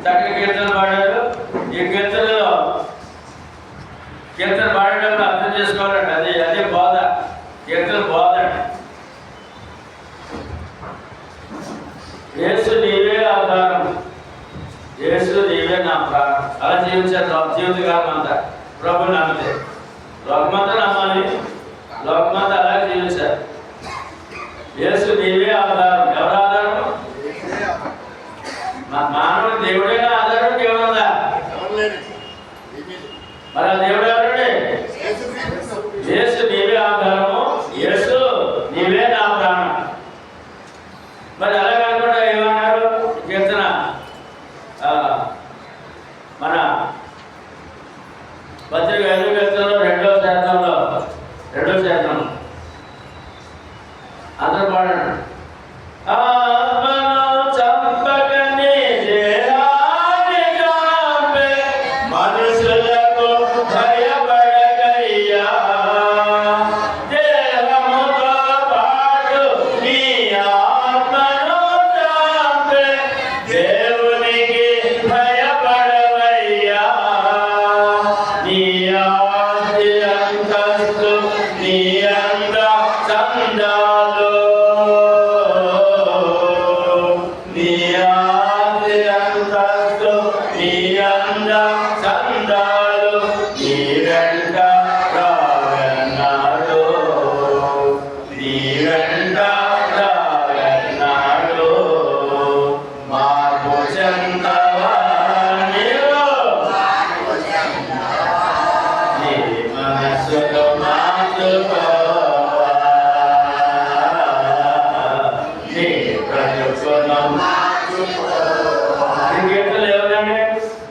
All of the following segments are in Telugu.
చక్కటి కీర్తనలు పాడారు. ఈ కీర్తనలో కీర్తన పాడేటప్పుడు అర్థం చేసుకోవాలండి. అదే బోధ, కీర్తన బోధ. యేసు నీవే ఆధారం, యేసు నీవే నా ప్రాణం. అలా జీవించారు జీవితకాలం అంతా. ప్రభుని నమ్మితే లోకమంతా నమ్మాలి, లోకమంతా అలా జీవించారు. యేసు నీవే ఆధారం. ఎవరు ఆధారం? మానవుడు దేవుడైనా ఆధారం దేవుడుందా? మరి ఆ దేవుడు ఎవరండి? యేసు నీవే ఆధారము, యేసు నీవే నా ప్రాణం. మరి అలా కాకుండా ఏమన్నారు కీర్తన? మన పత్రిక 5వ కీర్తనలో 2వ శాతంలో అందరూ పాడండి.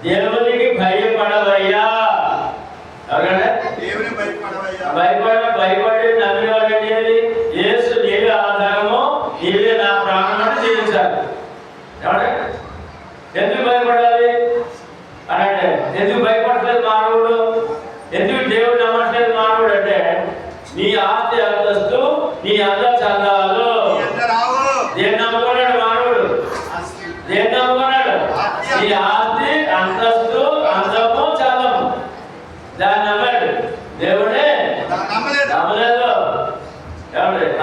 దేవునికి భయపడవయ్యా. భయపడి నమ్మిన వాడు ఏంటి? యేసు నీవే ఆధారము, నీవే నా ప్రాణం అని జీవించాలి. ఏమంటే ఎందుకు భయపడాలి అని అంటే, ఎందుకు భయపడలేదు మానవుడు? ఎందుకు దేవుడు నమ్మట్లేదు మానవుడు అంటే, నీ ఆస్తి అంతస్తు, నీ అంద చందాలు. దేన్ని నమ్ముకున్నాడు మానవుడు? దేన్ని నమ్ముకున్నాడు? నీ ఆస్తి, అంతస్తు, అందము, చందము. దాన్ని నమ్మాడు. దేవుడే నమ్మలేదు.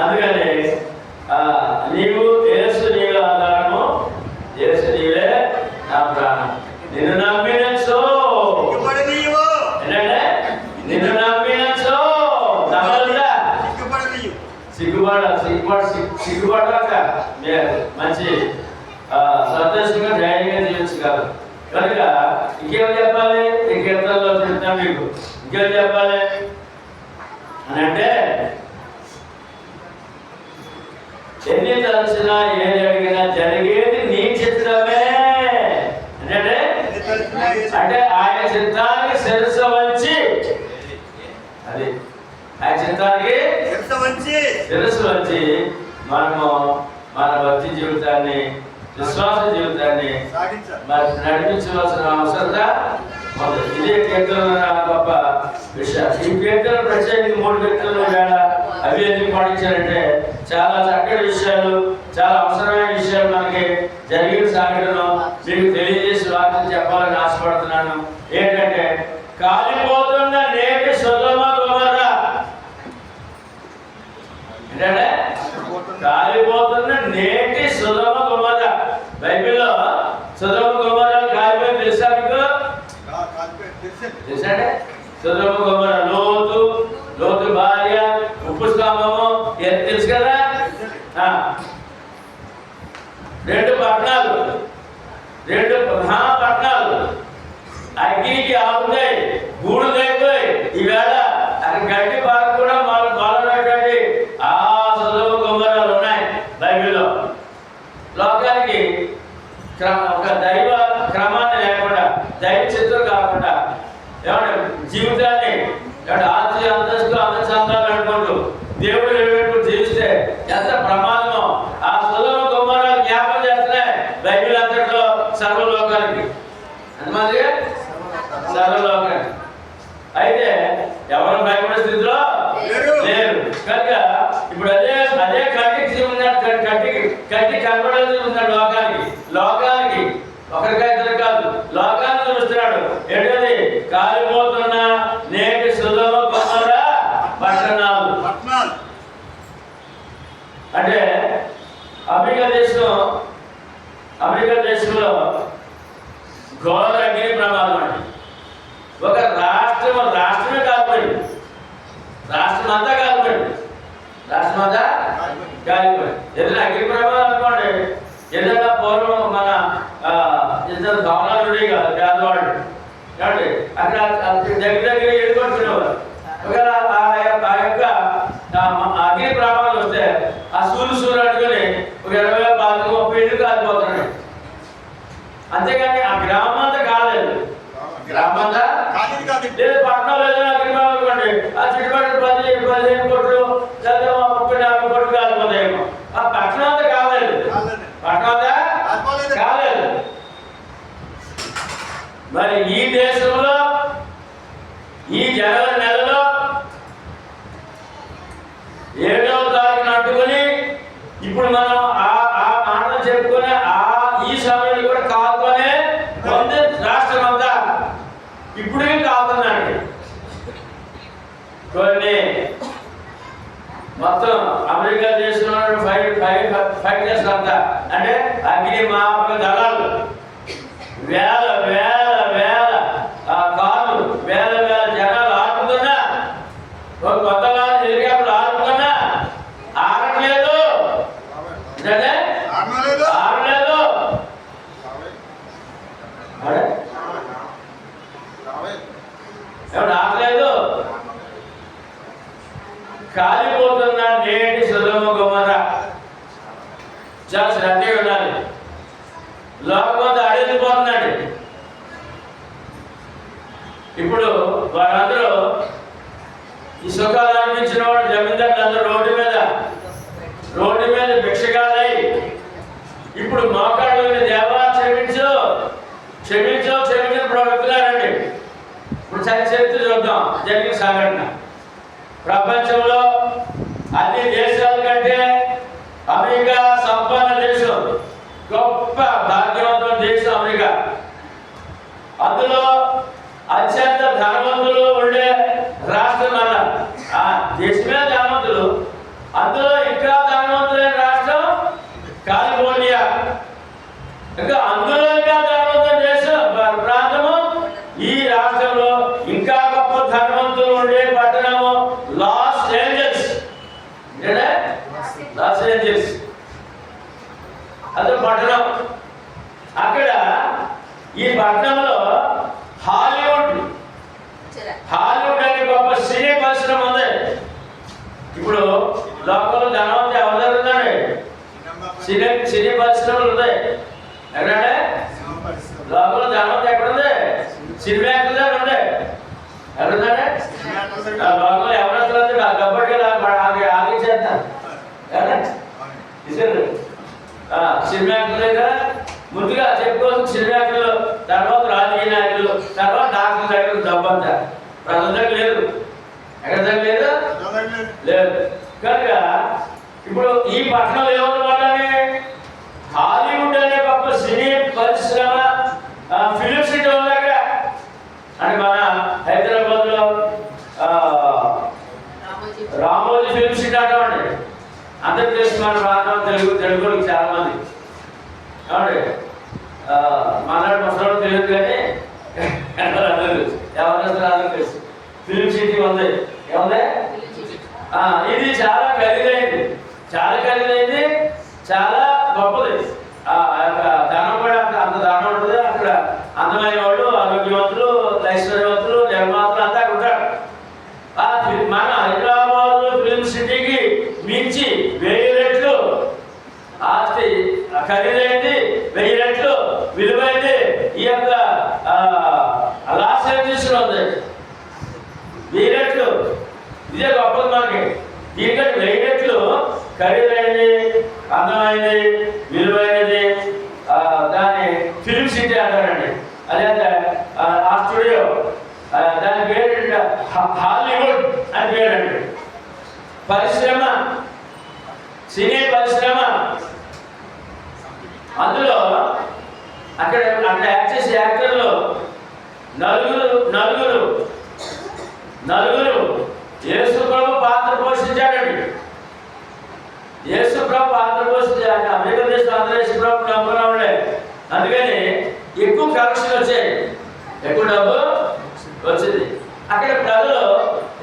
అందుకని నీవు యేసు నీవే ఆధారము, యేసు నీవే నా ప్రాణం. నిన్ను నమ్మినచో ఏంటంటే, నిన్ను నమ్మినచో నమ్మలేదా? సిగ్గుపడాక మంచి సంతోషంగా ధైర్యంగా జీవించగలరు. కనుక ఇంకేం చెప్పాలి? ఈ కీర్తనలో చెప్తాను మీకు. ఇంకేం చెప్పాలి అని అంటే, ఎన్ని తలసినా ఏది అడిగినా జరిగేది నీ చిత్తమే. అంటే ఆయన చిత్తానికి శిరస్సు వంచి, అది ఆయన చిత్తానికి శిరస్సు వంచి మనము మన భక్తి జీవితాన్ని, విశ్వాస జీవితాన్ని నడిపించవలసిన అవసరత ఉంది. ఇదే కీర్తన గొప్ప విషయం. ఈ కీర్తన ప్రత్యేకంగా 3 కీర్తనలు వేళ అవి ఎందుకు పాటించారంటే, చాలా చక్కటి విషయాలు, చాలా అవసరమైన విషయాలు మనకి జరిగిన సంఘటన మీకు తెలియజేసి వాటిని చెప్పాలని ఆశపడుతున్నాను. ఏంటంటే, కాలిపోతున్న నేటి సొదొమ గొమొర్రా. ఏంటంటే, కాలిపోతున్న నేటి సొదొమ గొమొర్రా. బైబిల్లో సొదొమ గొమొర్రాలు కాలిపోయి తెలుసా మీకు? తెలుసండి? సొదొమ గొమొర్రా, లోతు భార్య, ఉప్పు స్తంభము, తెలుసు కదా. 2 పట్టణాలు, 2 మహాపట్టణాలు అగ్నికి ఆగుతాయి, గూడుదైపోయి. ఈవేళ గడ్డి పార్క్ కూడా మొదలైనటువంటి ఆ సొదొమ గొమొర్రాలు ఉన్నాయి బైబిల్లో. లోకానికి ఒక దైవ క్రమాన్ని లేకుండా, దైవ చిత్రం కాకుండా, ఏమంటే జీవితాన్ని ఆస్తి, అంతస్తు, అందచందాలు అనుకుంటూ దేవుడు నిలబెట్టుకు జీవిస్తే ఎంత ప్రమాదమో. ఆ సొదొమ గొమొర్రాలు జ్ఞాపకం చేస్తున్నాయి బైబిల్ అంతట్లో సర్వలోకానికి. ఎంతమందిగా? సర్వలోకానికి. అయితే ఎవరు భయపడే స్థితిలో లేరు. కనుక ఇప్పుడు అదే కంటికి ఉన్నాడు, కంటి కనబడేది ఉన్నాడు లోకానికి. ఒకరికా ఇద్దరు కాదు, అన్నాడు. ఏంటది? కాలిపోతున్న నేటి సొదొమ గొమొర్ర పట్టణాలు. అంటే అమెరికా దేశంలో ఘోర అగ్ని ప్రమాదం అండి. ఒక రాష్ట్రమే కాలిపోయింది. రాష్ట్రం అంతా కాలిపోయింది. ఏదైనా అగ్ని ప్రమాదం అనుకోండి, ఏదైనా పూర్వం మన ఇద్దరు భవనాలు ఉండేవి కాదు, పేదవాళ్ళు కాబట్టి అక్కడ దగ్గర ఎదుర్కొంటునేవారు. ఒకవేళ ఆ యొక్క అగ్ని ప్రమాదం వస్తే ఆ సూర్యుడు అట్టుకొని ఒక 20, 30, 30 ఇళ్ళు కాలిపోతున్నాడు. అంతేగాని ఆ గ్రామం అంతా కాలేదు. గ్రామం అంతా లేదు. పట్టణంలో ఏదైనా అగ్ని ప్రమాదం అనుకోండి, ఆ చుట్టుపక్కల 10-15 కోట్లు లేదా 30-40 కోట్లు కాలిపోతాయేమో. ఆ పట్టణం అంతా కాలేదు. కాలేదు. మరి ఈ దేశంలో ఈ జనవరి నెలలో 7వ తారీఖున అంటుకొని ఇప్పుడు మనం ఆ మాటలు చెప్పుకొని ఈ సమయంలో కూడా కాదునే ఉంది. రాష్ట్రం అంతా ఇప్పుడే కాదుందండి. కొన్ని మొత్తం అమెరికా దేశంలో ఫైటర్స్ అంతా అంటే అగ్నిమాపక దళాలు వేల కార్లు, వేల జనాలు ఆడుతున్నా, కొత్తగా హెలికాప్టర్లు ఆడుతున్నా ఆడలేదు. ఆడలేదు. కాలిపోతున్న నేటి సొదొమ గొమొర్ర. చాలా శ్రద్ధగా ఉండాలి. లోకమంతా అడిగిపోతుందండి. ఇప్పుడు వారందరూ ఈ సుఖాలు అనిపించిన వాడు జమీందారులు అందరూ రోడ్డు మీద భిక్షగాలై ఇప్పుడు మోకాళ్ళు దేవా క్షమించు ప్రవక్తులారండి. ఇప్పుడు చరిత్ర చూద్దాం. జరిగిన సంఘటన ప్రపంచంలో అన్ని దేశాల కంటే అమెరికా సంపన్న దేశం, గొప్ప భాగ్యవంతమైన దేశం అమెరికా. అందులో అత్యంత ధనవంతులు ఉండే రాష్ట్రం అన్న ఆ దేశమే ధనవంతులు. అందులో ఇంకా ధనవంతులైన రాష్ట్రం కాలిఫోర్నియా. ఇంకా అందులో ఇంకా ధనవంతుల దేశం ప్రాంతము ఈ రాష్ట్రంలో ఇంకా గొప్ప ధనవంతులు ఉండే పట్టణము లాస్ ఏంజల్స్. అదే పట్టణం. అక్కడ ఈ పట్టణంలో హాలీవుడ్ అనే గొప్ప సినీ పరిశ్రమ ఉంది. ఇప్పుడు లోకంలో ధనవంతులు ఎవరి దగ్గర ఉందండి? సినీ పరిశ్రమలు ఉన్నాయి. ఎక్కడంటే లోకంలో ధనవంతులు ఎక్కడుంది? సినిమా యాక్టర్ దగ్గర ఉంది. ఎక్కడుందంటే లోకంలో ఎవరు గబ్బడిగా ఆగించేస్తాను. సినిమా యాక్టర్ దగ్గర ముందుగా చెప్పుకోవచ్చు. సినిమా యాక్టర్లు, తర్వాత రాజకీయ నాయకులు, తర్వాత డాక్టర్ దగ్గర డబ్బంతా ప్రజల దగ్గర లేదు. ఎక్కడ దగ్గర లేదు. కనుక ఇప్పుడు ఈ పట్టణంలో ఏమన్నమాటని హాలీవుడ్ అనే గొప్ప సినీ పరిశ్రమ ఫిలిం సిటీ ఉంది అక్కడ. అంటే మన హైదరాబాద్ లో రామోజీ ఫిలిం సిటీ అంటామండి. అందరికి తెలుసు మన ప్రాంతం తెలుగులకు చాలా మంది కాబట్టి మాట్లాడి ముసలి తెలియదు కానీ ఎవరు తెలుసు. ఫిలిం సిటీ ఉంది. ఏముంది? ఇది చాలా ఖరీదైంది, చాలా గొప్పది. ధనం కూడా అంత ధనం ఉంటుంది అక్కడ. అందమైన వాళ్ళు, ఆరోగ్యవంతులు, ఐశ్వర్యవంతులు, నిర్మాతలు అంతా అక్కడ ఉంటారు. మన హైదరాబాద్ ఫిలిం సిటీకి మించి 1000 రెట్లు ఆస్తి ఖరీదైంది, 1000 రెట్లు విలువైంది ఈ యొక్క లాస్ ఏంజల్స్ లో ఉంది. 1000 రెట్లు. ఇదే గొప్పది మనకి. దీనికంటే 1000 రెట్లు ఖరీదైనది, అందమైనది, విలువైనది దాన్ని ఫిలిం సిటీ అంటారండి. అదే ఆ స్టూడియో దాని పేరు హాలీవుడ్ అని పేరండి. పరిశ్రమ, సినీ పరిశ్రమ. అందులో అక్కడ యాక్ట్ చేసే యాక్టర్లు నలుగురు యేసు ప్రభు పాత్ర పోషించాడండి. యేసు ప్రభు పాత్ర పోషించాడు. అమెరికా దేశం అందరూ యేసు ప్రభు నమ్ముకున్నాడే, అందుకని ఎక్కువ కలెక్షన్ వచ్చాయి, ఎక్కువ డబ్బు వచ్చింది. అక్కడ ప్రజలు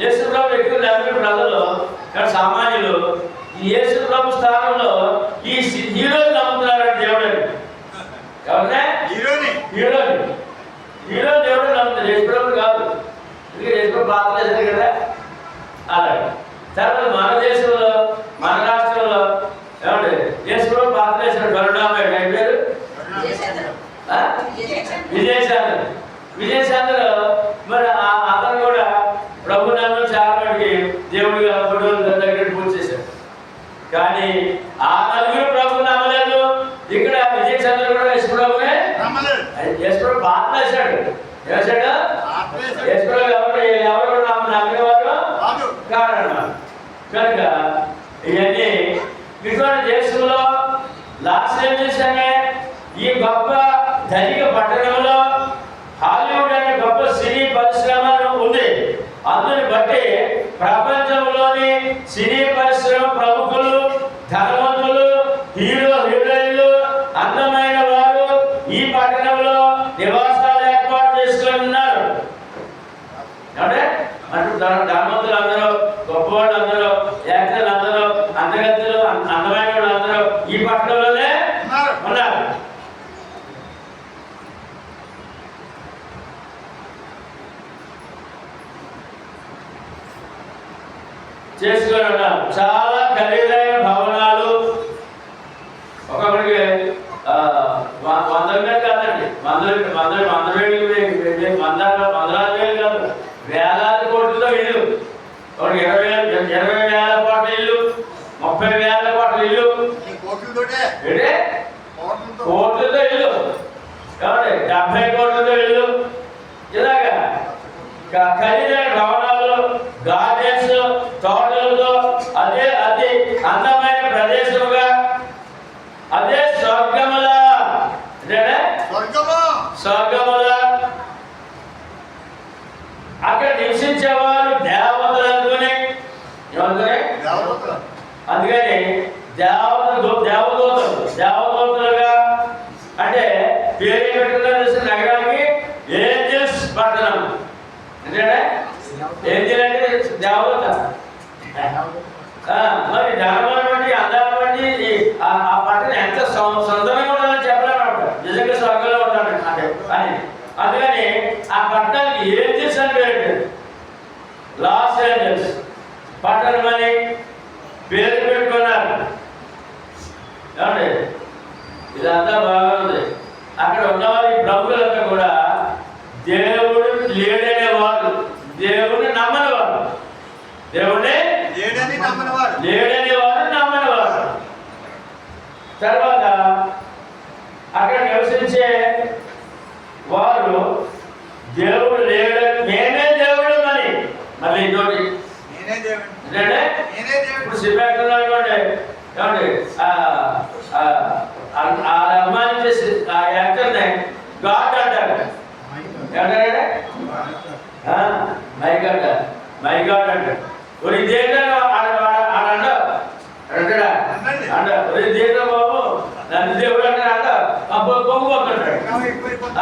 యేసు ప్రభు ఎక్కువ నమ్మిన ప్రజలు, ఇక్కడ సామాన్యులు ఈ యేసు ప్రభు స్థానంలో ఈ హీరోని నమ్ముతున్నారండి. దేవుడు ఎవరినే హీరో దేవుడు నమ్ముతారు, యేసు ప్రభు కాదు. ఎందుకంటే యేసు ప్రభు పాత్ర చేశారు కదా. అలాగే తర్వాత మన దేశంలో మన రాష్ట్రంలో ఏమంటే యేసు ప్రభు పాత్ర చేశారు. కరుణామయుడు ఆయన పేరు విజయశాంతరు. మరి అతను కూడా ప్రభు నమ్మకం చాలా మందికి దేవుడిగా ఫోటోలు దగ్గర పూజ చేశారు. కానీ ఆ నలుగురు ప్రభు నమ్మలేదు. ఇక్కడ విజయశాంతరు కూడా యేసు ప్రభునే యేసు ప్రభు పాత్ర వేశాడు. వేశాడు యేసు ప్రభు ఎవరు నమ్మిన వారు కారణం కనుక ఇవన్నీ ఇటువంటి దేశంలో లాస్ ఏంజల్స్ అనే ఈ గొప్ప ధనిక పట్టణంలో హాలీవుడ్ అనే గొప్ప సినీ పరిశ్రమ ఉంది. అందుని బట్టి ప్రపంచంలోని సినీ పరిశ్రమ ప్రముఖులు, ధనవంతులు, హీరోయిన్లు, అందమైన వారు ఈ పట్టణంలో నివాసాలు ఏర్పాటు చేసుకుని ఉన్నారు. అంటే ధనవంతులు అందరూ, గొప్పవాళ్ళు అందరూ, యాక్టర్లు అందరూ, అందగత్తులు, అందమైన వాళ్ళు అందరూ ఈ పట్టణంలోనే ఉన్నారు. చేసుకొని ఉన్నాం. చాలా ఖరీదైన భవనాలు, ఒక్కొక్కడికి 100 వేలు కాదండి, 100,000 కాదు, వేలాది కోట్లతో ఇల్లు. ఒకటి 20,000 కోట్ల ఇల్లు, 30,000 కోట్ల ఇల్లు, కోట్లతో ఇల్లు, 70 కోట్లతో ఇల్లు. ఇలాగా ఖరీదైన భవనాలు, గార్డెన్స్, తోటలతో అదే అతి అందమైన ప్రదేశముగా, అదే స్వర్గములా అక్కడ నివసించేవారు దేవతలు అనుకుని, అందుకని దేవదూతలుగా అంటే పేరు పెట్టుకున్న నగరానికి ఏంజల్స్ పట్టణం. ఎందుకంటే ఏంజల్ అంటే దేవదూత. మరి ధనమును బట్టి, అందాన్ని బట్టి ఆ పట్టణం ఎంత సుందరంగా ఉండాలని చెప్పలేము. నిజంగా స్వర్గంలో ఉంటాడు అంటే అని. అందుకని ఆ పట్టణానికి ఏంజల్స్ అని పేరు, లాస్ ఏంజల్స్ పట్టణం అని పేరు పెట్టుకున్నారు. ఏమండి ఇదంతా బాగుంది. అక్కడ ఉన్నవారి ప్రభులంతా కూడా దేవుడు లేడనేవారు, దేవుడిని నమ్మనివారు, దేవుడిని లేడనేవారు, నమ్మనివారు. తర్వాత అక్కడ నివసించే వారు దేవుడు లేడ, మేమే దేవుడు అని మళ్ళీ ఇంకోటి ఇప్పుడు సిబ్బంది అనుకోండి. ఏమండి అభిమానించే ఆ యాక్టర్ని గాడ్ అంటారు. ఏమంటారా? మై గాడ్ అంటారు. ఒక దేశంలో అంటాడా ఒక దేశంలో బాబు నన్ను దేవుడు అంటారా? అబ్బో బొమ్మ అంటాడు.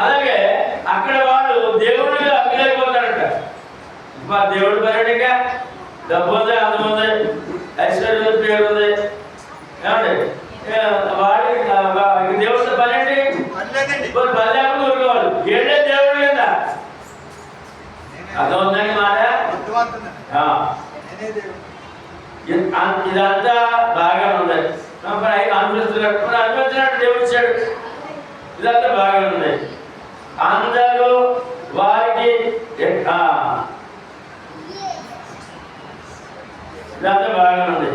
అలాగే అక్కడ వాడు దేవుడిగా అభిలైపోతాడంట. దేవుడి పర్యటనగా డబ్బు ఉంది, అందం ఉంది, ఐశ్వర్యం పేరు ఉంది. ఏమండి వాడికి దేవుడితో పని ఏంటి? పని లేకుండా ఊరుకోవాలి. ఏడే దేవుడు కదా, అర్థం ఉందని మాట. ఇదంతా బాగా ఉంది. అనుభవిస్తున్నట్టు దేవుడు ఇచ్చాడు. ఇదంతా బాగా ఉంది. అందరూ వారికి ఇదంతా బాగా ఉంది.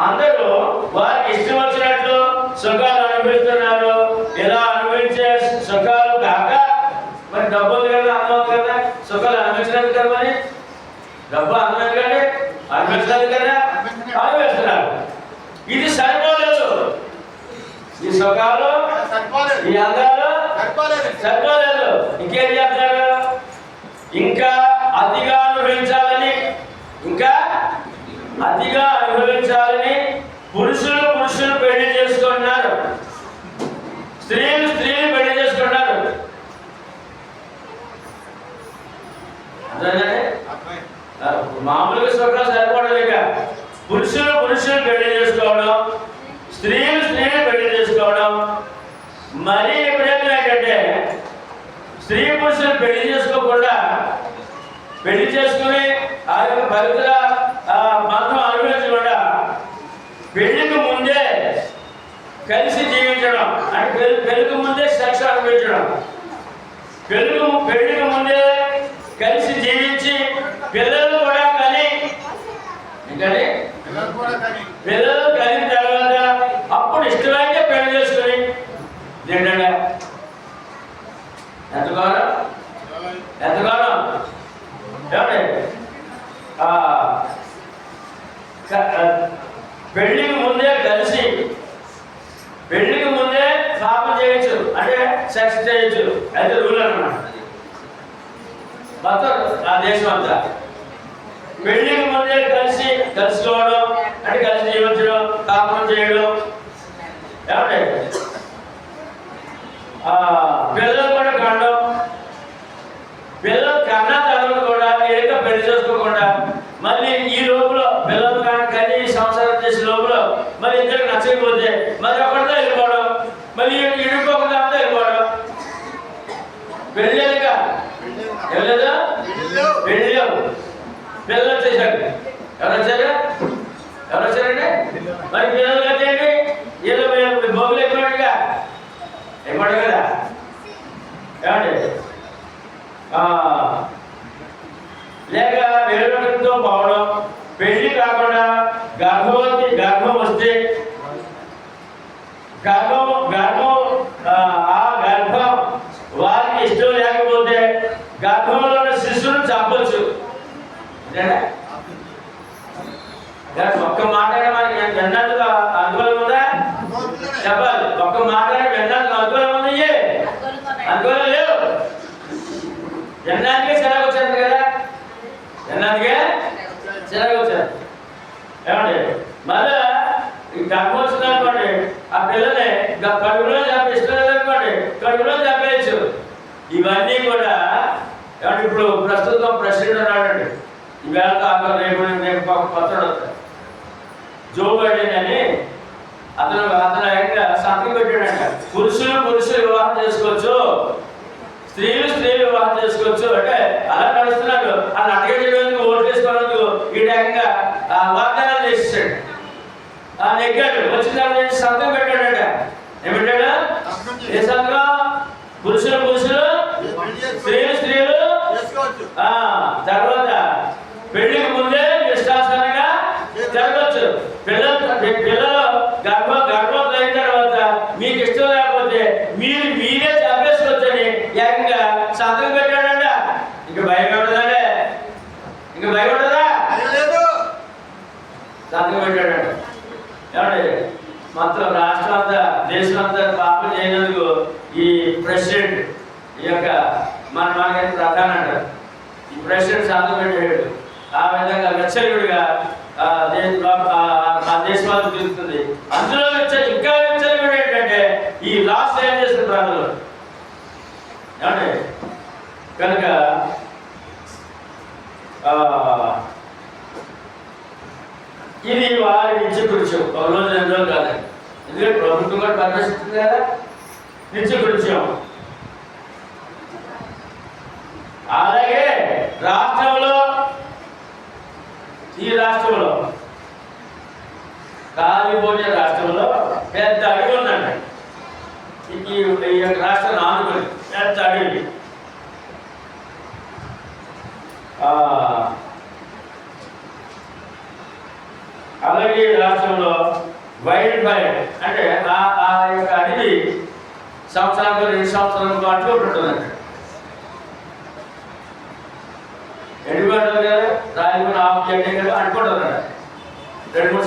అందరూ వారికి ఇష్టం వచ్చినట్లు సుఖాలు అనుభవిస్తున్నారు. ఇలా అనుభవించే సుఖాలు కాక మరి డబ్బు ఉంది కదా, అందం ఉంది కదా, సుఖాలు అనుభవించలేదు కదా, మరి డబ్బు అందం ఎందుకంటే అనుభవించలేదు కదా, అనుభవిస్తున్నారు. ఇది సరిపోలేదు. ఈ సుఖాలు, ఈ అందాలు సరిపోలేదు. ఇంకేం చేస్తున్నారు? ఇంకా అతిగా అనుభవించాలని, ఇంకా అతిగా అనుభవించాలని పురుషులు పెళ్లి చేసుకుంటున్నారు, స్త్రీలు పెళ్లి చేసుకుంటున్నారు. మామూలుగా స్వర్గాలు సరిపడదు. ఇక పురుషులు పెళ్లి చేసుకోవడం, స్త్రీలు పెళ్లి చేసుకోవడం. మరీ ఎప్పుడైనా ఏంటంటే స్త్రీ పురుషులు పెళ్లి చేసుకోకుండా పెళ్లి చేసుకుని ఆ యొక్క పవిత్ర బంధం అనుభవించకుండా పెళ్లికి ముందే కలిసి జీవించడం, అంటే పెళ్లికి ముందే సెక్స్ అనుభవించడం, పెళ్లికి ముందే కలిసి జీవించి పిల్లలు కూడా కని పిల్లలు కలిగిన తర్వాత అప్పుడు ఇష్టమైతే పెళ్లి చేసుకుని ఏంటంటే ఎంతకాలం పెళ్లికి ముందే కలిసి పెళ్లికి ముందే పాపం చేయొచ్చు, అంటే సెక్స్ చేయొచ్చు. అయితే రూల్ అన్నమాట మొత్తం ఆ దేశం అంతా. పెళ్లికి ముందే కలుసుకోవడం అంటే కలిసి జీవించడం, కాపురం చేయడం. ఏమంటే పిల్లలు కూడా కనడం, పిల్లలు కన్నా తర్వాత కూడా ఏక పెళ్లి చేసుకోకుండా మళ్ళీ ఈ లోపల పిల్లలు కానీ సంసారం చేసే లోపల మరి ఇద్దరికి నచ్చకపోతే మరి ఒకటితో వెళ్ళిపోవడం, మళ్ళీ ఇడుకోకుండా అంతా వెళ్ళిపోవడం. పెళ్ళేక వెళ్ళలేదా? పెళ్ళాము, పిల్లలు వచ్చేసారు. ఎవరు వచ్చారండి? మరి పిల్లలు వచ్చేయండి, వీళ్ళు బొమ్మలు ఎక్కువగా ఏమంటారు కదా. ఏమండి లేక వేరొకరితో పోవడం, పెళ్లి కాకుండా గర్భం వస్తే ఆ గర్భం వారికి ఇష్టం లేకపోతే గర్భంలో ఉన్న శిశువును చంపొచ్చు. ఒక్క మాట మనకి విన్నందుకు అనుకూలం ఉందా? చెప్పాలి. ఒక్క మాట విన్నందుకు అనుకూలం ఉంది, అనుకూలం లేవు. విన్నానికే చిరాకు వచ్చారు కదా, విన్నానికే చిరాకు వచ్చారు. ఏమండి మళ్ళా ఈ గర్భం వచ్చింది అనుకోండి, ఆ పిల్లని కడుపులో చంపి ఇష్టం లేదనుకోండి, కడుపులో చంపేయచ్చు. ఇవన్నీ కూడా ఏమంటే ఇప్పుడు ప్రస్తుతం ప్రెసిడెంట్ ఉన్నాడండి, ఈవేళ కాక రేపు పత్రుడు వస్తాడు, జో బైడెన్ అని. అతను సంతకం పెట్టాడంట, పురుషులు వివాహం చేసుకోవచ్చు, స్త్రీలు వివాహం చేసుకోవచ్చు. అంటే అలా నడుస్తున్నాడు. అలా అడగడానికి ఓటు వేసుకోవడానికి ఈ రకంగా వాగ్దానాలు చేసేసాడు. నెగ్గాడు. వచ్చిన తర్వాత సంతకం పెట్టాడట. ఏమిటాడు? ఏ సంతకం? పురుషులు స్త్రీలు తర్వాత పెళ్లికి ముందే నిష్ఠాసనంగా జరగవచ్చు. పిల్లలు గర్భవతి అయిన తర్వాత మీకు ఇష్టం లేకపోతే మీరే చంపేసుకోవచ్చని ఏకంగా సంతకం పెట్టాడంట. ఇంకా భయం ఉండదండి, సంతకం పెట్టాడంట. ఏమండి మొత్తం రాష్ట్రం అంతా దేశం అంతా పాపం చేయనందుకు ఈ ప్రెసిడెంట్ ఈ యొక్క మనకైతే ప్రధాన అంటారు, ఈ ప్రెసిడెంట్ సంతకం పెట్టాడు. ఆ విధంగా వెచ్చలుడిగా ఆ దేశం తిరుగుతుంది. అందులో ఇంకా వెచ్చలుడు ఏంటంటే ఈ లాస్ ఏం చేసిన ప్రాంతంలో. ఏమండి కనుక ఇది వారి నిత్య కృత్యం. ఒక రోజు 2 రోజులు కాదండి, ఎందుకంటే ప్రభుత్వం కూడా పరిరక్షిస్తుంది కదా. నిత్య కృత్యం. అలాగే ఈ రాష్ట్రంలో కాలిపోయే రాష్ట్రంలో పెద్ద అడవి ఉందండి. ఈ యొక్క రాష్ట్రాన్ని ఆనుకొని పెద్ద అడవి. అలాగే రాష్ట్రంలో వైల్డ్ ఫైర్ అంటే ఆ యొక్క అడవి సంవత్సరానికి 2 సంవత్సరాల పాటు ఉంటుందండి. ఎండిపోతుంది కదా, రాయలపూడి ఆఫ్ చేయడం కదా అనుకుంటుంది. 2-3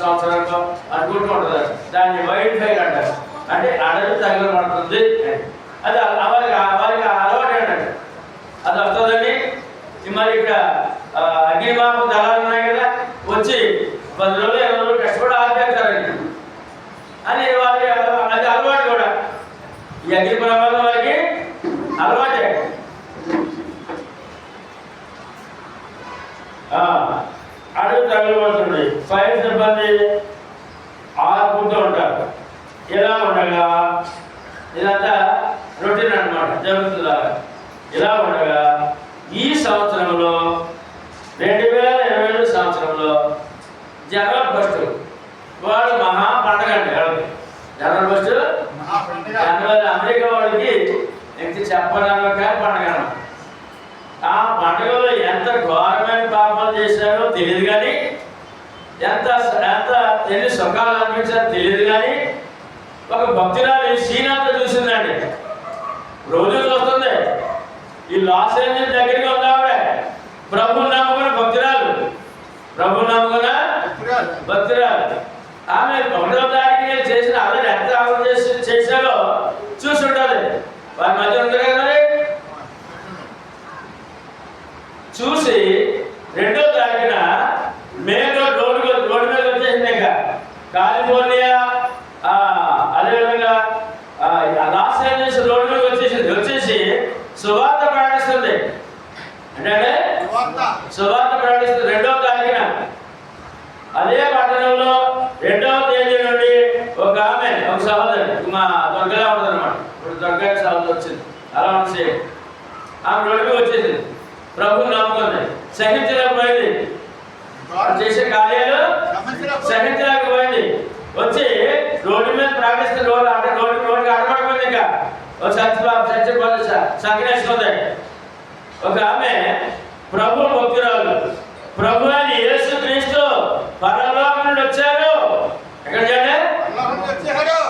సంవత్సరాలకు అనుకుంటూ ఉంటుంది. దాన్ని వైల్డ్ ఫైర్ అంటారు. అంటే అడవి తగలబడుతుంది. అది వారికి అలవాటు అండి. అది వస్తుందని ఫైర్ సిబ్బంది ఆడుకుంటూ ఉంటారు. ఇలా ఉండగా ఇదంతా రొటీన్ అన్నమాట, జరుగుతుందా. ఇలా ఉండగా ఈ సంవత్సరంలో 2020 సంవత్సరంలో జనవరి 1 వాడు మహా పండగ అండి. జనవరి 1 జనవరి అమెరికా వాడికి ఎంత చెప్పడానికి కానీ పండగ. ఆ పండుగలో ఎంత ఘోరమైన పాపాలు చేశారో తెలియదు, కానీ ఎంత ఎంత ఎన్ని సుఖాలు అనిపించారో తెలియదు. కానీ ఒక భక్తురాలు సీనాతో చూసిందండి. రోజు చూస్తుంది. ఈ లాస్ ఏంజల్స్ దగ్గరికి ఉంది ఆవిడ. ప్రభు నమ్ముకున్న భక్తురాలు, ప్రభు నమ్ముకున్న భక్తురాలు. ఆమె 1వ తారీఖు చేసిన అల్లరి ఎంత అల్లరి చేశారో చూసి ఉండాలి. వారి మధ్య ఉంది కదా. మరి చూసి 2వ తారీఖున మేలో రోడ్డు మీద వచ్చేసింది. ఇంకా కాలిఫోర్నియా అదేవిధంగా లాస్ ఏంజల్స్ రోడ్డు మీద వచ్చేసి సువార్త ప్రకటిస్తుంది. అంటే సువార్త ప్రకటిస్తుంది 2వ తారీఖున. అదే పట్టణంలో 2వ తేదీ నుండి ఒక ఆమె, ఒక సహోదరి, మా దొంగలా ఉంటుంది అనమాట. ఇప్పుడు దొంగ సహోదరి వచ్చింది, అలా ఉంటుంది. ఆమె రోడ్డు వచ్చేసింది. ప్రభుని నమ్ముకుంది. సహించలేకపోయింది. చేసే కార్యాలు సహించలేకపోయింది. వచ్చి రోడ్డు మీద ప్రకటిస్తే రోడ్డుకి అడపడిపోయింది. ఇంకా ఒక చచ్చిపోతే సంకనేసుకుంది. ఒక ఆమె ప్రభు భక్తురాలు. ప్రభు అని యేసుక్రీస్తు పరలోకం నుండి వచ్చారు. ఎక్కడ చేయండి?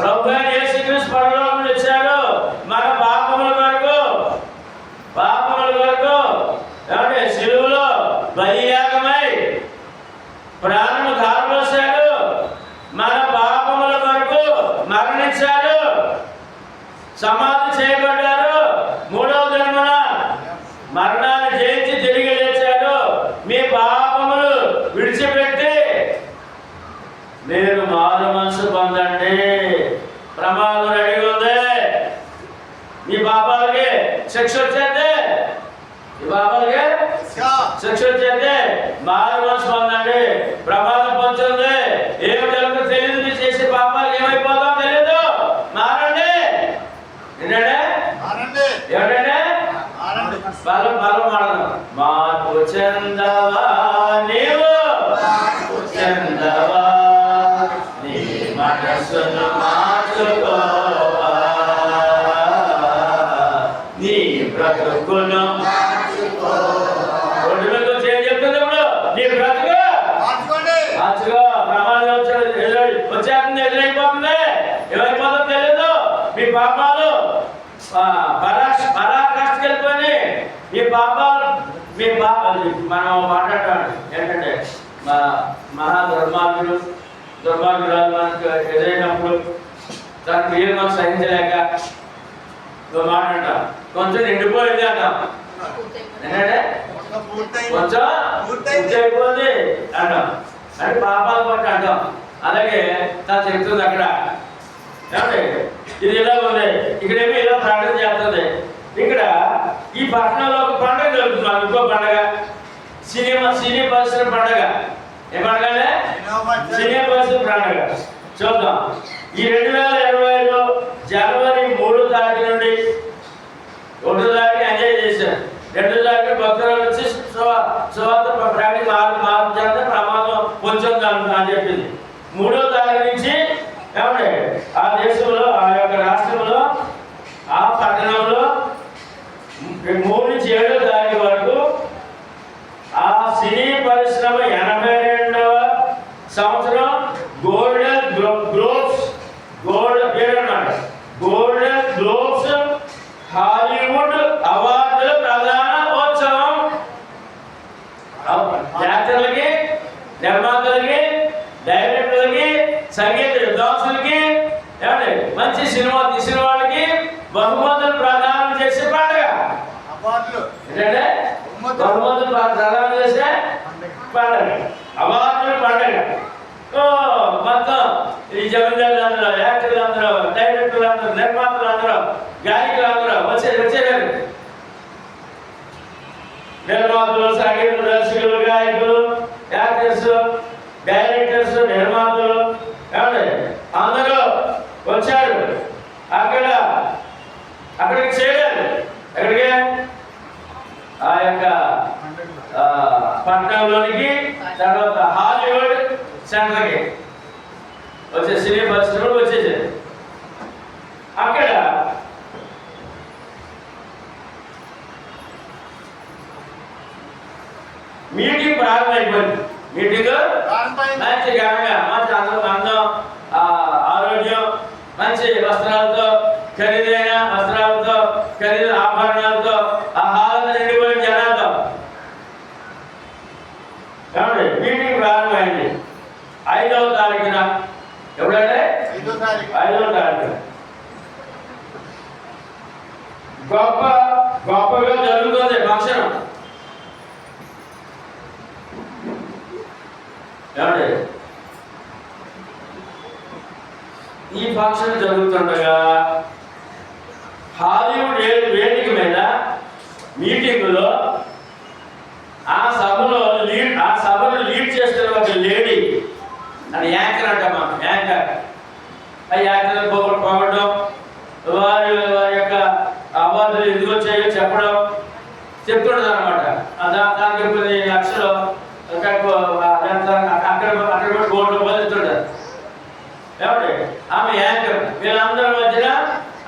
ప్రభు అని యేసుక్రీస్తు పరలోకం నుండి వచ్చారు. మన పాపముల వరకు ఏమంటే శిలువలో బలియాగమై ప్రాణము ధారపోశాడు. మన పాపముల వరకు మరణించాడు, సమాధి చేయబడ్డారు. 3వ దినమున మరణాన్ని జయించి తిరిగి లేచాడు. మీ పాపములు విడిచిపెట్టి మీరు మారు మనసు పొందండి. ప్రమాదం రెడీగా ఉంది. మీ పాపాలకి శిక్ష వచ్చేది. మీ పాపాలకి శిక్ష వచ్చేది. మారు మనసు పొందండి. ప్రమాదం పొందుతుంది. ఏమి జరుగుతుందో తెలియదు. మీరు చేసే పాపాలు ఏమైపోతాం తెలియదు. మారండి. ఏంటంటే ఏమిటంటే బలం మాడదాం. మార్పు చెందవా నీవు, చెందవా నీ మనసును మార్చుకోవా, నీ బ్రతుకును మార్చుకో. చెప్తుంది ఇప్పుడు నీ బ్రతుకు మార్చుకో. ప్రమాదం వచ్చేస్తుంది, ఎదురైపోతుంది. ఏమైపోతుందో తెలియదు. మీ పాపాలు పరాకాష్ఠకెళ్ళిపోయి మీ పాపాలు మనం మాట్లాడతాం. ఏంటంటే మహా దుర్మార్గురాలు మనకు ఎదురైనప్పుడు తన క్రియలు మనం సహించలేక మాట్లాడతాం. కొంచెం నిండిపోయింది అంటాం. ఏంటంటే కొంచెం పూర్తయిపోయింది అంటాం. అంటే పాపాలు బట్టి అంటాం. అలాగే తను చెప్తుంది అక్కడ. ఏమంటే ఇది ఇలా ఉంది. ఇక్కడేమో ఇలా ప్రార్థన చేస్తుంది. ఇక్కడ ఈ పట్టణంలో ఒక పండుగ జరుగుతుంది. ఇంకో పండుగ సినీ పరిశ్రమ పండుగ. ఏ పండుగ? సినీ పరిశ్రమ పండుగ. చూద్దాం. ఈ 2025 జనవరి 3వ తారీఖు నుండి 1వ తారీఖు ఎంజాయ్ చేశారు. 2వ తారీఖు భక్తులు వచ్చి సువార్త ప్రకటించి ప్రమాదం కొంచెం అని చెప్పింది. 3వ తారీఖు నుంచి ఏమంటే ఆ దేశంలో, ఆ యొక్క రాష్ట్రంలో, ఆ పట్టణంలో 3 నుంచి 7వ తారీఖు వరకు ఆ సినీ పరిశ్రమ 82వ సంవత్సరం గోల్డెన్ గ్లోబ్స్ హాలీవుడ్ అవార్డుల ప్రధాన ఉత్సవం. యాక్టర్లకి, నిర్మాతలకి, డైరెక్టర్లకి, సంగీత విద్వాంసులకి, ఏమంటే మంచి సినిమా తీసిన వాళ్ళకి బహుమతులు ప్రదానం చేసే పండుగ. ఏంటంటే బహుమతులు ప్రదానం చేసే పండుగ, అవార్డుల పండుగ. మొత్తం ఈ జమీందారులు అందరూ, యాక్టర్లు అందరూ, డైరెక్టర్లు అందరూ, నిర్మాతలు అందరూ, గాయకులు అందరూ వచ్చేసారు. నిర్మాతలు, సంగీత దర్శకులు, గాయకులు, యాక్టర్స్, డైరెక్టర్స్, నిర్మాతలు ఏమండి అందరూ వచ్చారు. అక్కడికి చేరారు. ఎక్కడికి? ఆ యొక్క పట్టణంలోనికి, తర్వాత హాలీవుడ్ సెంటర్కి వచ్చే సినీ పరిశ్రమలు వచ్చేసారు. అక్కడ మీటింగ్ ప్రారంభమైపోయింది. మీటింగ్ మంచి ఘనంగా, మంచి అందం, ఆరోగ్యం, మంచి వస్త్రాలతో, ఖరీదైన వస్త్రాలతో, ఖరీదైన ఆభరణాలతో ఆ హాల్ నిండిపోయిన జనాలతో ఏమండి మీటింగ్ ప్రారంభమైంది. 5వ తారీఖున. ఎప్పుడంటే 5వ తారీఖున గొప్పగా జరుగుతుంది ఫంక్షన్. ఏమండి ఈ ఫంక్షన్ జరుగుతుండగా హాలీవుడ్ వేదిక మీద మీటింగులో ఆ సభను లీడ్ చేస్తున్న ఒక లేడీ, అది యాంకర్ అంటామా, యాంకర్. ఆ యాంకర్ పొగడడం, వారి యొక్క అవార్డులు ఎందుకు వచ్చాయో చెప్తుండదు అనమాట. దానికి కొన్ని లక్షలు అక్కడ కోట్ల రూపాయలు ఇస్తుంటారు. ఏమండి ఆమె యాంకర్. వీళ్ళందరి మధ్యన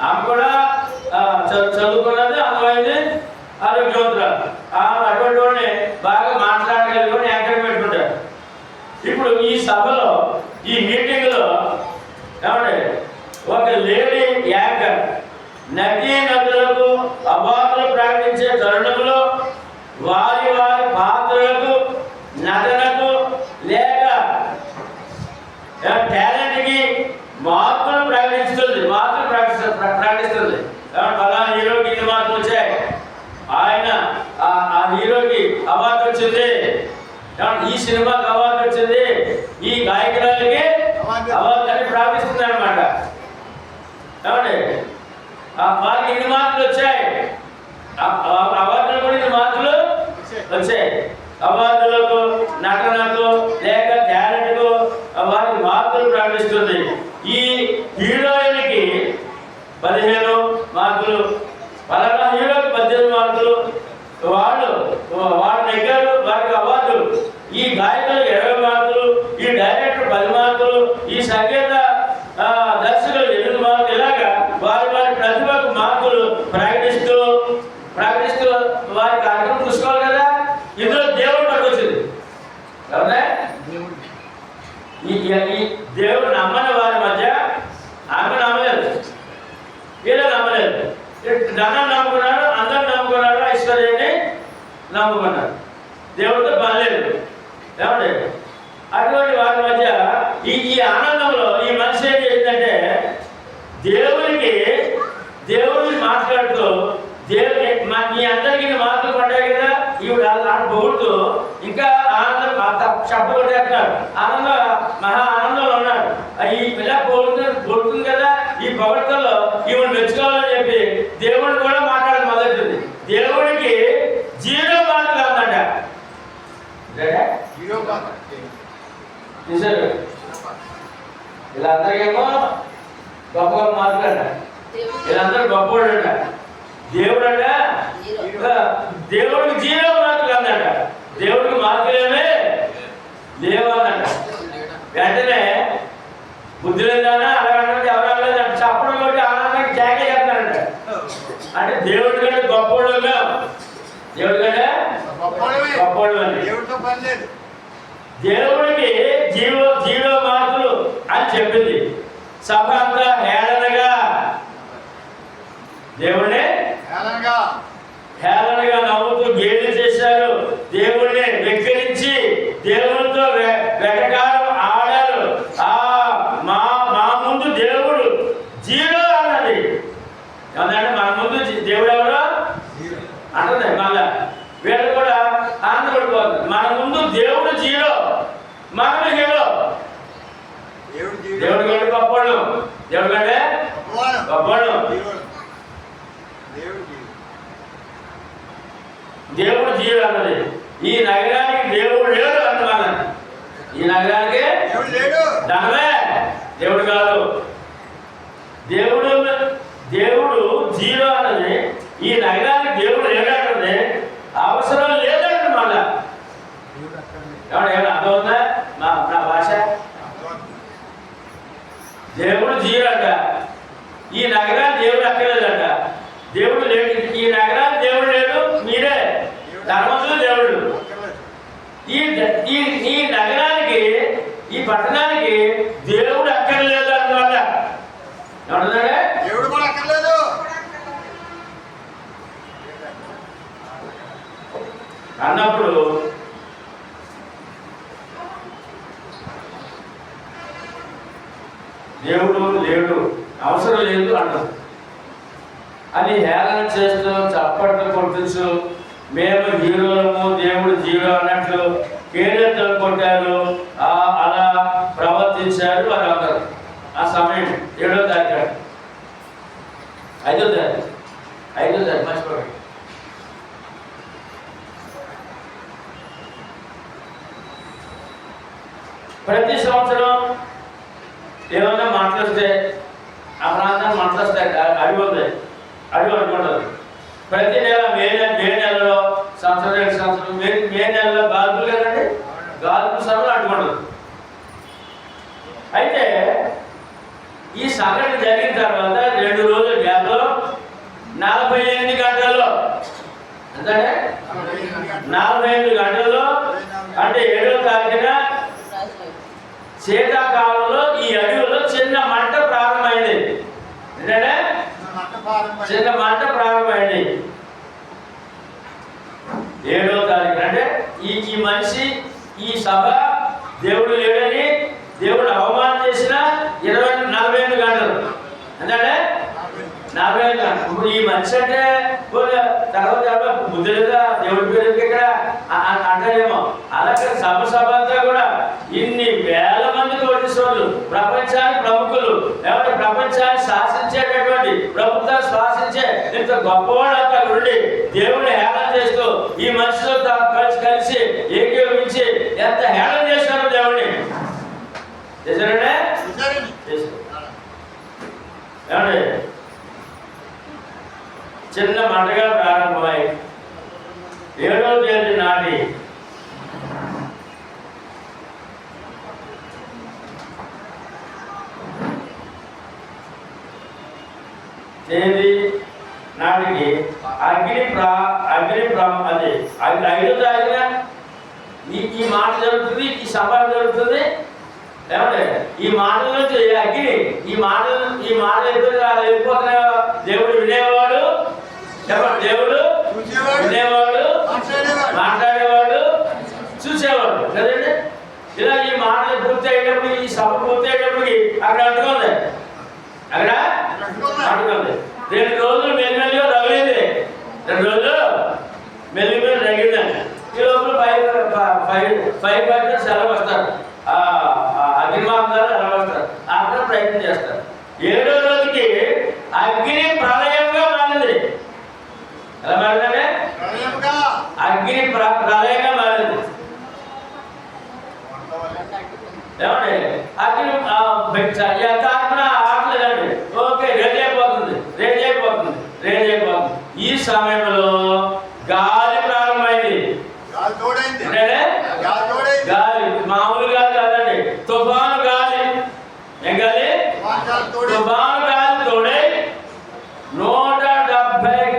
ఆమె కూడా చదువుకున్నది, అందమైంది, ఆరోగ్యవంతురాలు. అటువంటి వాడిని బాగా మాట్లాడగలిగి యాంకర్ పెట్టుకుంటారు. ఇప్పుడు ఈ సభలో, ఈ మీటింగ్లో ఏమండి ఒక లేడీ యాంకర్ నటీనటులకు అవార్డులు ప్రకటించే తరుణంలో వారి పాత్రలకు, నటనకు లేక టాలెంట్కి మార్కులు ప్రకటిస్తుంది. పలానా హీరోకి ఇన్ని మార్కులు వచ్చాయి, ఆ హీరోకి అవార్డు వచ్చింది, ఈ సినిమాకి అవార్డు వచ్చింది, ఈ గాయకురాలకి అవార్డు అని ప్రకటిస్తుంది అనమాట. ఏమండి వారికి ఇన్ని మార్కులు వచ్చాయి, అవార్డులు కూడా ఇన్ని మార్కులు వచ్చాయి. అవార్డులకు, నటనకు లేక టాలెంట్కు వారికి మార్కులు ప్రకటిస్తుంది. ఈ హీరోయిన్కి 15 మార్కులు, పలానా హీరోకి 18 మార్కులు, వాడు నెగ్గారు, వారికి అవార్డులు. ఈ గాయకులకు 20 మార్కులు, ఈ డైరెక్టర్ 10 మార్కులు, ఈ సంగీత దర్శకులు 8 మార్కులు. ఇలాగా వారి ప్రతిభకు మార్కులు ప్రకటిస్తూ వారి కార్యక్రమం చూసుకోవాలి కదా. ఇందులో దేవుడు పట్టుకొచ్చింది. అవునా? ఈ దేవుడు నమ్మని వారి మధ్య ఆమె నమ్మలేదు, వీళ్ళు నమ్మలేదు. ధనం నమ్ముకున్నాడు, అందరు నమ్ముకున్నాడు, ఐశ్వర్యాన్ని నమ్ముకున్నాడు, దేవుడితో పనిలేదు. ఏమండి అటువంటి వారి మధ్య ఈ ఆనందంలో ఈ మనిషి ఏం చేసిందంటే దేవుడిని మాట్లాడుతూ, మీ అందరికీ మార్కులు పడ్డాయి కదా, ఈవిడ పొగుడుతూ ఇంకా ఆనందం చెప్ప కొట్టేస్తున్నారు. మహా ఆనందంలో ఉన్నాడు. ఇలా పొగుడుతుంది కదా, ఈ పొగడతల్లో ఈవిడ మెచ్చుకోవాలని చెప్పి దేవుడు కూడా మాట్లాడడం మొదలెట్టింది. దేవుడికి 0 మార్కులు అన్నట. చూసారు, ఇలా అందరికేమో గొప్ప మార్కులు అంట, వీళ్ళందరూ గొప్పవాడు అంట. దేవుడికి 0 మార్కులు అందట. దేవుడికి మార్కులేమే లేవన్నట. వెంటనే బుద్ధి లేదానా అలాగంటే ఎవరన్నా చప్పడం కొట్టి ఆనందానికి జాగే చేస్తారంట. అంటే దేవుడి కంటే గొప్పవాడు, దేవుడి కంటే గొప్పవాడు అని. దేవుడికి 0 మార్కులు అని చెప్పింది. సభ అంతా హేళనగా దేవుడిని హేళనగా నవ్వుతూ గేలి చేశారు. దేవుడిని వెక్కిరించి దేవుడితో వెటకారం ఆడారు. మా ముందు దేవుడు 0 అన్నది. ఏమంటే మన ముందు దేవుడు ఎవరు అంటుంది. మళ్ళా వీళ్ళు కూడా ఆనందపడిపోతుంది. మన ముందు దేవుడు 0, మనమే హీరో. దేవుడి కంటే గొప్పవాడు, దేవుడి కంటే గొప్పవాడు. దేవుడు 0 అన్నది. ఈ నగరానికి దేవుడు లేడు అన్నమాట. ఈ నగరానికి ధనమే దేవుడు కాదు. దేవుడు దేవుడు జీరో అన్నది ఈ నగరానికి దేవుడు లేదంటే అవసరం లేదండి. మళ్ళా ఏమన్నా అర్థమవుతుందా నా భాష? దేవుడు జీరో అంట, ఈ నగరానికి దేవుడు అక్కర్లేదంట. దేవుడు లేడు, ఈ నగరానికి దేవుడు లేడు, మీరే ధర్మంలో దేవుడు. ఈ నగరానికి ఈ పట్టణానికి దేవుడు అక్కర్లేదు అన్నమాట. ఏమంటుందంటే దేవుడు కూడా అక్కర్లేదు. అన్నప్పుడు దేవుడు లేడు, అవసరం లేదు అన్నది. అని హేళన చేస్తూ చప్పట్లు కొట్టించు మేము హీరోలము దేవుడు జీరో అన్నట్లు కేడెత్తలు కొట్టారు, అలా ప్రవర్తించారు అని అన్నారు. ఆ సమయం 7వ తారీఖు 5వ తారీఖు మర్చిపోయి ప్రతి సంవత్సరం ఏమన్నా మాట్లాడితే ఆ ప్రాంతాన్ని మాట్లాడతాయి, అడిగి అనుకుంటుంది. ప్రతి నెల మే నెలలో సంవత్సరం మే నెలలో గాల్పులు కదండి, గాల్పు సభలు అడ్డుకుంటుంది. అయితే ఈ సంఘటన జరిగిన తర్వాత 2 రోజుల గ్యాప్లో 48 గంటల్లో అంటే 48 గంటల్లో అంటే 7వ తారీఖున శీతాకాలంలో ఈ అడవిలో చిన్న మంట ప్రారంభమైంది. ఏంటంటే చిన్న మంట ప్రారంభమైంది 7వ తారీఖున. అంటే ఈ మనిషి ఈ సభ దేవుడు లేడని దేవుడు అవమానం చేసిన 48 గంటలు అంటే 48 గంటలు. ఇప్పుడు ఈ మనిషి అంటే తర్వాత బుద్ధి లేదా దేవుడి పేరు ఇక్కడ అంటారేమో. అలాగే సభ అంతా కూడా ఇన్ని వేల మంది కోటీశ్వరులు, ప్రపంచానికి ప్రముఖులు, లేకపోతే ప్రపంచాన్ని శాసించేటటువంటి ప్రభుత్వాన్ని శాసించే ఇంత గొప్పవాళ్ళంతా ఉండి దేవుడిని హేళన చేస్తూ ఈ మనిషితో కలిసి ఏకీభవించి ఎంత హేళన చేశారు దేవుడిని. చేశారంటే ఏమండి చిన్న మంటగా ప్రారంభమై 7వ తేదీ నాటి నాటికి అగ్ని అదే 5వ తారీఖున ఈ మాట జరుగుతుంది, ఈ సభ జరుగుతుంది. ఏమంటే ఈ మాటల నుంచి అగ్ని ఈ మాట వెళ్ళిపోతున్నా దేవుడు వినేవాడు, దేవుడు వినేవాడు, మాట్లాడేవాడు, చూసేవాడు కదండి. ఇలా ఈ మాటలు పూర్తి అయ్యేటప్పుడు, ఈ సభ పూర్తి అయ్యేటప్పటికి అక్కడ అంటుకుంది, అక్కడ అంటుకుంది. 2 రోజులు మెల్లిమెల్లిగా తగిలింది, 2 రోజులు మెల్లిమెల్లి తగ్గిందండి. ఈ లోపల 5 సెలవు వస్తారు, అగ్నిమాపదాలు ఎలా వస్తారు, అక్కడ ప్రయత్నం చేస్తారు. 7వ రోజుకి అగ్ని ప్రళయంగా మారింది. ఎలా మారిందంటే అగ్ని ప్రళయంగా మారింది. ఏమండి అగ్ని ఆటలేదండి. ఓకే రేజ్ అయిపోతుంది. ఈ సమయంలో గాలి ప్రారంభమైంది. గాలి మామూలు గాలి కాదండి, తుఫాను గాలి. ఏం గాలి? తుఫాను గాలి తోడై 170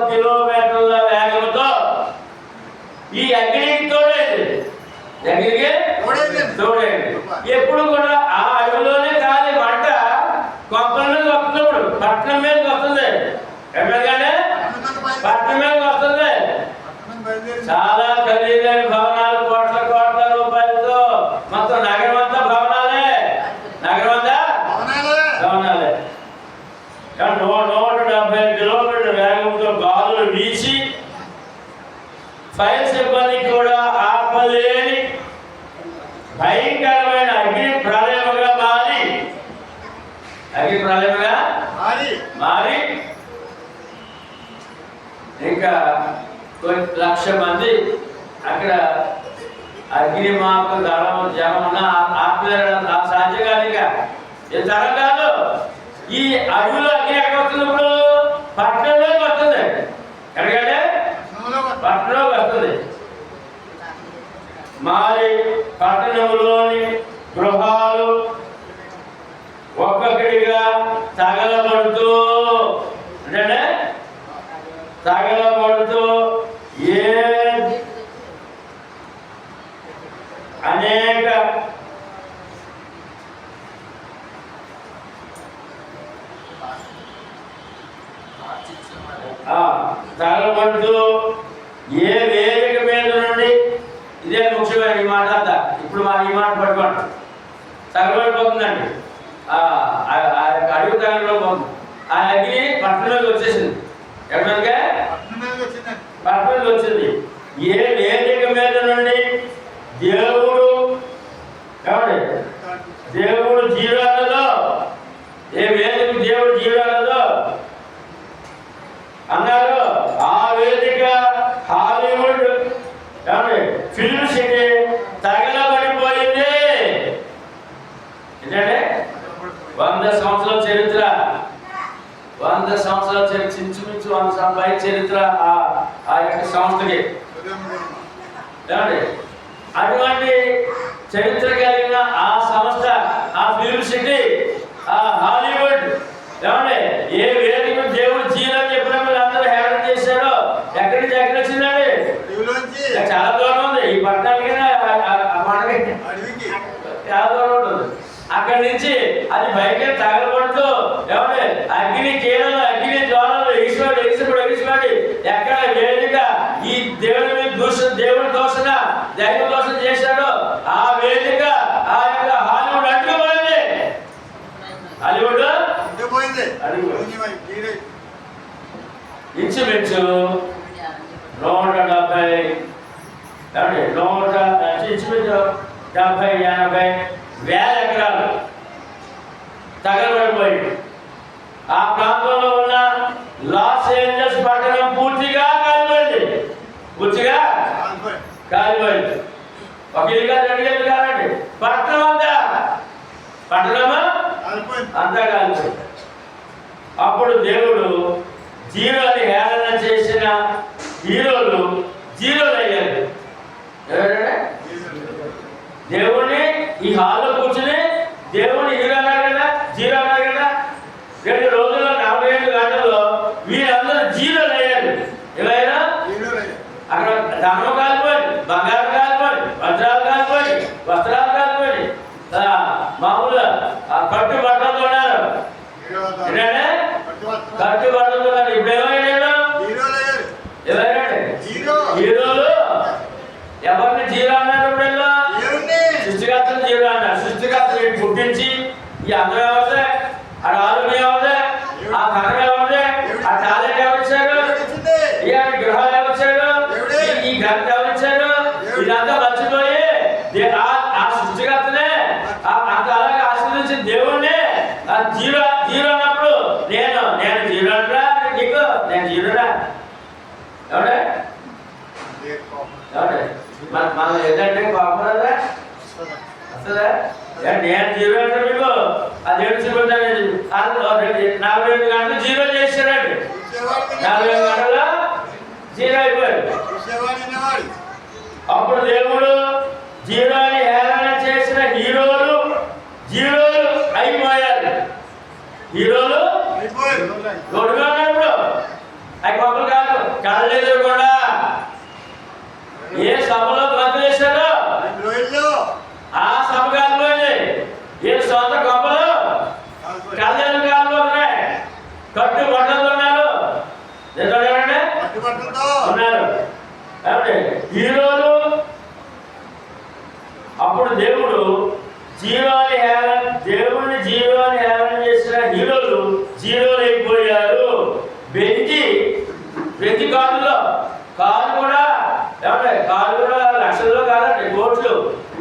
కిలోమీటర్ల వేగంతో ఈ అగ్నికి తోడైంది. ఎప్పుడు కూడా ఆ అడవిలోనే గాలి మంట కొంపల మీద వస్తున్నప్పుడు పట్టణం మీదకి వస్తుంది. ఎక్కడికంటే పట్టణం మీదకి వస్తుంది. చాలా ఖరీదైన భవనాలు, కోట్ల రూపాయలతో మొత్తం నగరం అంతా భవనాలే. 170 కిలోమీటర్ల వేగంతో గాలులు వీచి ఫైర్ సిబ్బంది కూడా ఆపలేని భయంకరమైన అగ్ని ప్రళయముగా మారి ఇంకా 1,00,000 మంది అక్కడ అగ్నిమాపక దళం జనం ఆత్మీయ సాధ్యకాలిక ఈ తరం కాదు. ఈ అడవిలో అగ్ని ఎక్కడ వస్తుంది? ఇప్పుడు పట్టణంలోకి వస్తుంది. ఎక్కడికంటే పట్టణంలోకి వస్తుంది. మరి పట్టణంలోని గృహాలు ఒక్కొక్కడిగా తగలబడుతూ అంటే తగలబడుతూ అనేక తగలబడుతూ ఏ వేదిక మీద నుండి, ఇదే ముఖ్యమైన ఈ మాట అంతా. ఇప్పుడు మా ఈ మాట పట్టుకోండి. తగలబడిపోతుందండి. అడుగు తగలబడిపోతుంది. ఆ అగ్ని పట్టణంలోకి వచ్చేసింది. ఎక్కడికే పట్టణంలోకి వచ్చింది. ఏ వేదిక మీద నుండి దేవుడు జీవాలదో, ఏ వేదిక దేవుడు జీవాలదో అన్నారు. ఆ వేదిక హాలీవుడ్ ఫిల్మ్ సిటీ తగలబడిపోయింది. ఏంటంటే 100 సంవత్సరాల చరిత్ర, 100 సంవత్సరాల చరిత్ర, ఇంచుమించు 100 సంవత్సరాల చరిత్ర ఆ యొక్క సంస్థకి. అటువంటి చరిత్ర కలిగిన ఆ సంస్థ, ఆ ఫిల్మ్ సిటీ, ఆ హాలీవుడ్ ఏ వేదిక దేవుడు జీలని చెప్పినప్పుడు అందరూ హేళన చేశారో ఎక్కడి నుంచి ఎక్కడ వచ్చిందండి? చాలా దూరం ఉంది. ఈ పట్టణాలకి చాలా దూరం ఉంటుంది. అక్కడి నుంచి అది బయట తగలబడుతూ అగ్ని కీడలు, అగ్ని జ్వాలలు ఎగిసిపడి ఎక్కడ వేదిక ఈ దేవుడి మీద దేవుడి దోషణ, దైవ దోషణ చేశాడో ఆ వేదిక ఆ యొక్క హాలీవుడ్ అడ్డుకుపోయింది. హాలీవుడ్ ఇంచుమించు 170-180 వేల ఎకరాలు తగలబడిపోయింది. ఆ ప్రాంతంలో ఉన్న లాస్ ఏంజల్స్ పట్టణం పూర్తిగా కాలిపోయింది. ఒక ఇల్లు కాదు, 2 ఇల్లు కాదండి, పట్టణం అంతా కాలిపోయింది. అప్పుడు దేవుడు జీరోని హేళన చేసిన హీరోలు జీరోలు అయ్యారు. దేవుణ్ణి ఈ హాల్లో కూర్చుని దేవుని హీరో అన్నారు కదా, జీరో అన్నారు కదా. 2 రోజుల్లో 48 గంటల్లో వీరందరూ జీరోలు అయ్యారు. ఏమైనా అక్కడ ధనం కాలిపోయింది, బంగారం కాలిపోయింది, వజ్రాలు కాలిపోయింది, వస్త్రాలు కాలిపోయింది, మామూలుగా కట్టు బట్టలతో ఉన్నారు. ఏంటంటే కట్టు బట్టలతో ఉన్నారు. ఇప్పుడు ఏమైనా హీరోలు ఎవరిని జీరో అన్నారు? ఇప్పుడు సృష్టికర్తలు జీరో అన్నారు. సృష్టికర్తలు పుట్టించి ఈ అందరూ ఎవరిదే, ఆ ఆరోగ్యం ఎవరిదే, ఆ ధనం ఎవరిదే, ఆ టాలెంట్ ఎవరిచ్చారు, ఈ గృహాలు ఎవరిచ్చారు, ఈ గంట ఎవరిచ్చారు, ఇదంతా మర్చిపోయి ఆ సృష్టికర్తనే అంత అలాగే ఆశీర్వదించిన దేవుణ్ణి జీరో అన్నప్పుడు నేను జీరో అంటా, నీకు నేను జీరోరా. ఎవడే మనం ఏదంటే కోపరాదా వస్తుందా? నేను జీరో అంటే మీకు అదేంటి చూపెట్టాను. 48 గంటలు జీరో చేశారండి. 48 గంటల్లో జీరో అయిపోయారు. అప్పుడు దేవుడు జీరోని హేళన చేసిన హీరోలు జీరోలు అయిపోయారు. హీరోలు గొడుగు అన్నప్పుడు అవి గొప్పలు కాదు, కళ్ళు ఎదురు కూడా ఏ సభలో గంతులు వేశారో ఆ సభ కాలిపోయింది. ఏ సొంత గొప్పలు కళ్ళు కాలిపోతున్నాయి. కట్టు బట్టలు ఉన్నారు ఉన్నారు హీరోలు. అప్పుడు దేవుడు దేవుడిని జీరోని హేళన చేసిన హీరోలు జీరోలు అయిపోయారు. బెంజి కారులో కారు కూడా లక్షల్లో కాదండి, కోట్లు,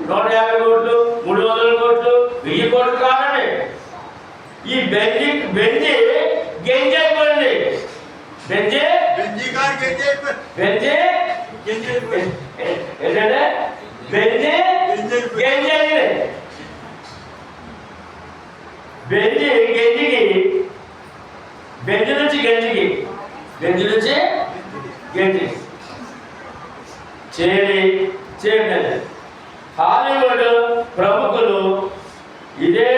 150 కోట్లు, 300 కోట్లు, 1000 కోట్లు కాదండి. ఈ బెంజి గెంజి అయిపోయింది. బెంజి ఏంటంటే బెంజి ఏంటి చేయలేదు. హాలీవుడ్ ప్రముఖులు ఇదే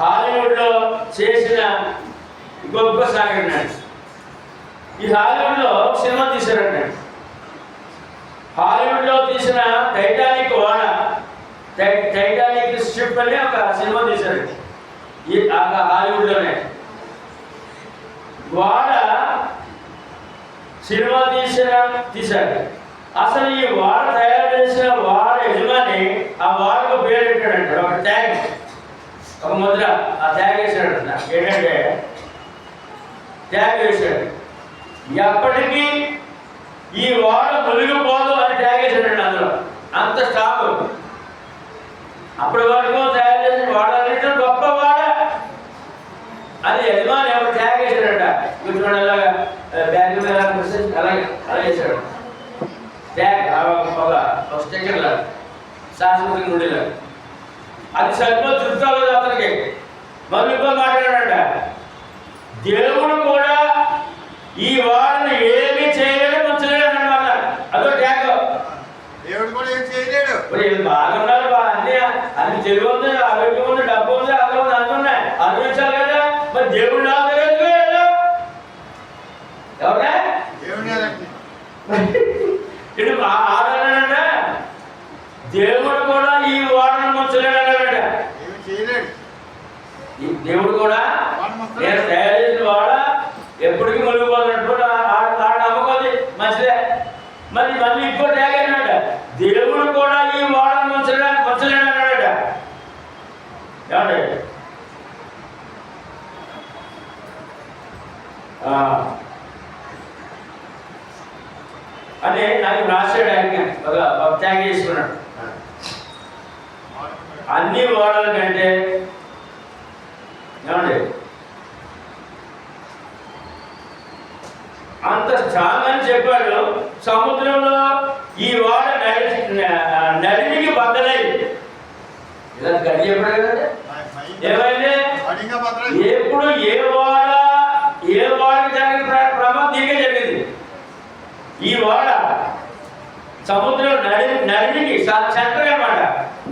హాలీవుడ్లో చేసిన గొప్ప సంఘటన. ఈ హాలీవుడ్లో సినిమా తీశారంట. హాలీవుడ్లో తీసిన టైటానిక్ వాడ, టైటానిక్ షిప్ అని ఒక సినిమా తీశారు. ఈ హాలీవుడ్లోనే వాడ సినిమా తీశారు. అసలు ఈ వాడ తయారు చేసిన వాడ యజమాని ఆ వాడకు పేరు పెట్టాడంట. ఒక ట్యాగ్, ఒక ముద్ర, ఆ ట్యాగ్ వేసాడంట. ఏంటంటే ట్యాగ్ వేసాడు, ఎప్పటికీ ఈ వాడ మునిగిపోదు అని ట్యాగ్ వేసాడండి. అందులో అంత స్టాక్. అప్పటి వరకు తయారు చేసిన వాడాలంటే గొప్ప వాడ అది యజమాని ఎవరు ట్యాగ్ వేసాడంట. చూడండి, అలాగా బ్యాగ్ మీద అలాగే వేసాడు ట్యాగ్, ఒక స్టిక్కర్ లాగా, శాశ్వతంగా ఉండేలా. అది సరిపోయి తృప్తాలేదు అతనికి. మళ్ళీ ఇంకో మాట్లాడాడంట, దేవుడు కూడా ఈ వాడిని ఏమీ చేయలేడు, మంచలేడు అన్నమాట. అదో ట్యాగ్. దేవుడు కూడా ఏం చేయలేడు. బాగున్నారు, అన్ని తెలివి ఉంది, ఆరోగ్యం ఉంది, డబ్బు ఉంది, అక్కడ ఉంది, అన్నీ ఉన్నాయి, అనుభవించాలి కదా. మరి దేవుడు నాకు ఎవరా ఇది ఆదరణట. దేవుడు కూడా ఈ వాడను ముంచలేడు అన్నాడట. దేవుడు కూడా నేను తయారు చేసిన వాడ ఎప్పటికీ మునిగిపోతున్నట్టు నమ్మకం మంచిదే. మళ్ళీ ఇంకో ట్యాగ్ అయినాడ, దేవుడు కూడా ఈ వాడను ముంచలేడు అన్నాడట. ఏమండి అని నాకు రాశాడు. ఆయన ఒక ట్యాగ్ చేసుకున్నాడు. అన్ని ఓడల కంటే ఏమండి అంత స్ట్రాంగ్ అని చెప్పాడు. సముద్రంలో ఈ వాడ నడిమికి బద్దలై ఇలా గడి చెప్పాడు కదండి. ఏమైంది? ఎప్పుడు ఏ వాడకి జరిగిన ప్రమాదం దీనికే జరిగింది. ఈ వాడ సముద్రం నడిమికి సెంటర్ అన్నమాట.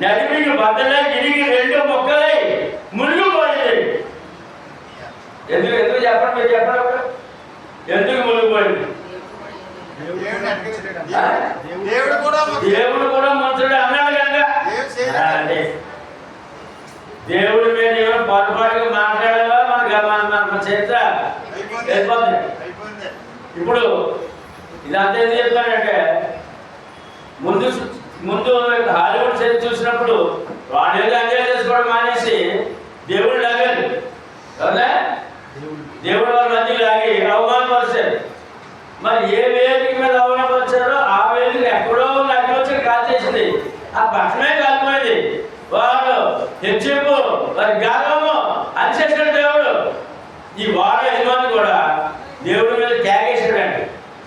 నడిమికి బద్దలై తిరిగి రెండు మొక్కలై మునిగిపోయింది. ఎందుకు చెప్పండి, మీరు చెప్పండి. ఎందుకు మునిగిపోయింది? దేవుడు కూడా మంచుడు అన్నాడు కనుక. దేవుడి మీద ఏమైనా పొరపాటుగా మాట్లాడాలా మన చరిత్ర వెళ్ళిపోతుంది. ఇప్పుడు ఇదంతా ఎందుకు చెప్తానంటే, ముందు హాలీవుడ్ చరిత్ర చూసినప్పుడు వాడు ఏదో ఎంజాయ్ చేసుకోవడం మానేసి దేవుడు లాగారు కదా. దేవుడు వాళ్ళ మధ్య లాగి అవమానపరిచారు. మరి ఏ వేదిక మీద అవమానపరిచారో ఆ వేదిక ఎక్కడో నది వచ్చి కాల్చేసింది. ఆ పట్టణమే కాలిపోయింది. వాడు హెచ్చింపు వారి గాలము అని చేశాడు దేవుడు. ఈ వాడ యజమాని కూడా దేవుడి మీద త్యాగేశాడండి.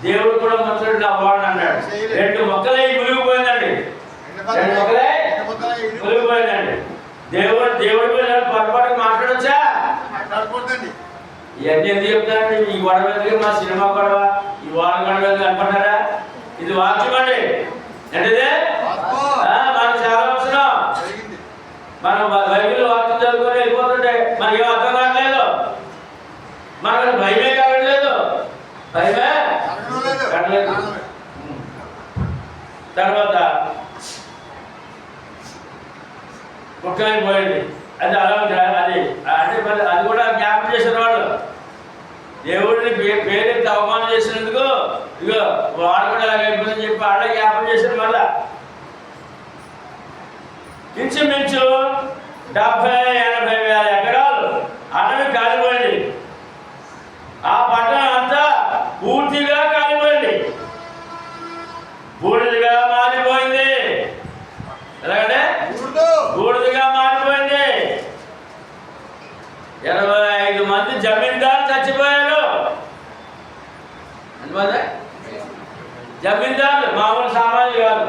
దేవుడు కూడా మంత్రుడు నా వాడు అన్నాడు. రెండు మొక్కలే మునిగిపోయిందండి. రెండు మొక్కలే మునిగిపోయిందండి. దేవుడి మీద పొరపాటు మాట్లాడొచ్చా? ఇవన్నీ ఎందుకు చెప్తానండి? ఈ గొడవ ఎందుకు? మా సినిమా గొడవ, ఈ వాడ గొడవ ఎందుకు అనుకుంటారా? ఇది వాక్యం అండి. ఏంటిదే? మనకు చాలా అవసరం. మనం బైబిల్ వాక్యం చదువుకొని వెళ్ళిపోతుంటే మనకి ఏం అర్థం కావట్లేదు. మనకు భయమే కావట్లేదు. భయమే కట్టలేదు. తర్వాత ముఖ్యమైపోయింది. అది అలా అది అంటే అది కూడా జ్ఞాపకం చేసిన వాళ్ళు దేవుడిని పేరెత్తి అవమానం చేసినందుకు ఇగో వాడు కూడా అలాగ అయిపోయిందని చెప్పి వాళ్ళ జ్ఞాపకం చేశారు. మళ్ళా ఇంచుమించు 70-80 వేల ఎకరాలు అడవి కాలిపోయింది. ఆ పట్టణం అంతా పూర్తిగా కాలిపోయింది, బూడిదగా మారిపోయింది. ఎలాగంటే బూడిదగా మారిపోయింది. 25 మంది జమీందారు చచ్చిపోయారు. ఎంతమంది జమీందారులు? మామూలు సామాన్యులు కాదు.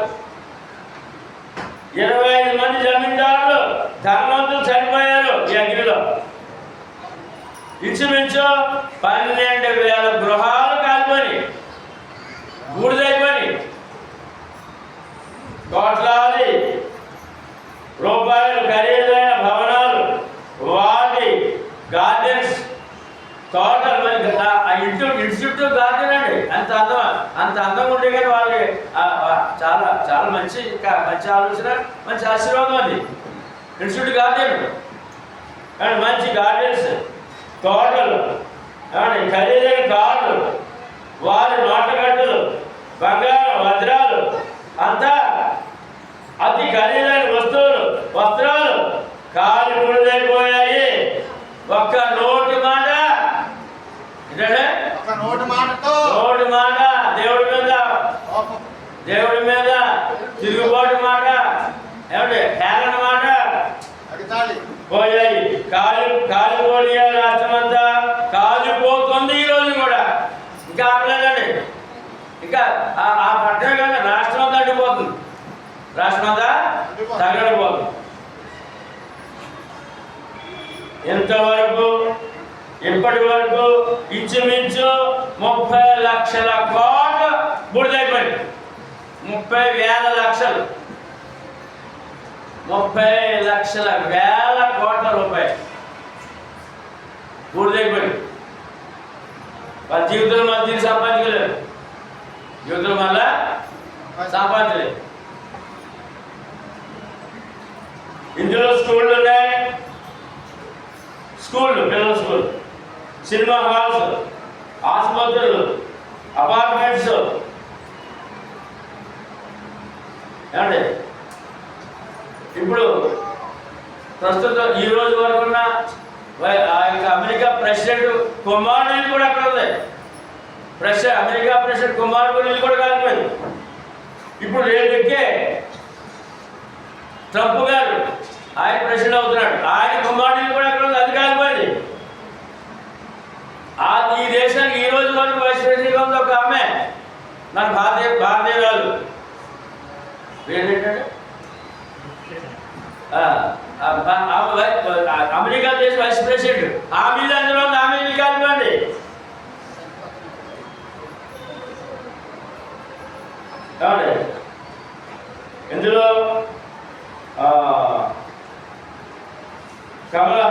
25 మంది జమీందారులు ధనవంతులు చనిపోయారు ఈ అగ్నిలో. ఇంచుమించు 12,000 గృహాలు కాలిపోయి అంత అందంగా ఉండే కానీ వాళ్ళకి చాలా చాలా మంచి మంచి ఆలోచన, మంచి ఆశీర్వాదం అది. ఇన్స్టిట్యూట్ గార్డెన్ అండ్ మంచి గార్డెన్స్, తోటలు, ఖరీదైన కార్లు, వారి నోటగడ్డలు, బంగారం, వజ్రాలు, అంతా అతి ఖరీదైన వస్తువులు, వస్త్రాలు కాలి బూడిదైపోయాయి. ఒక్క నోటి మాట, నోటి మాట, దేవుడి మీద తిరుగుబాటు మాట, ఏమంటే హేళన మాట పోయాయి. కాలిపోయే రాష్ట్రం అంతా కాలిపోతుంది. ఈరోజు కూడా ఇంకా ఆపలేదండి. ఇంకా ఆ పట్టణ కదా రాష్ట్రం అంతా అడ్డిపోతుంది, రాష్ట్రం అంతా తగలబోతుంది. ఇంతవరకు ఇప్పటి వరకు ఇంచుమించు 30 లక్షల కోట్లు బుడిదైపోయింది. 30,000 లక్షలు, 30 లక్షల వేల కోట్ల రూపాయలు బుడిదైపోయింది. వాళ్ళ జీవితంలో మళ్ళీ తిరిగి సంపాదించలేదు, జీవితంలో మళ్ళా సంపాదించలేదు. ఇందులో స్కూళ్ళు ఉన్నాయి, స్కూళ్ళు, పిల్లల స్కూల్, సినిమా హాల్స్, ఆసుపత్రులు, అపార్ట్మెంట్స్, ఏమండి ఇప్పుడు ప్రస్తుతం ఈ రోజు వరకు ఉన్న ఆ యొక్క అమెరికా ప్రెసిడెంట్ కుమారుడు కూడా అక్కడ ఉంది. అమెరికా ప్రెసిడెంట్ కుమారుడు ఇల్లు కూడా కాలిపోయింది. ఇప్పుడు రేపెక్కే ట్రంప్ గారు ఆయన ప్రెసిడెంట్ అవుతున్నాడు, ఆయన కుమారుడు కూడా అక్కడ ఉంది, అది కాలిపోయింది. ఈ దేశానికి ఈ రోజు వరకు వైస్ ప్రెసిడెంట్గా ఉంది ఒక ఆమె, మన భారతీయురాలు ఏంటంటే అమెరికా దేశ వైస్ ప్రెసిడెంట్, ఆమె అందులో ఆమె కాలిపోయింది. కాబట్టి ఇందులో కమలా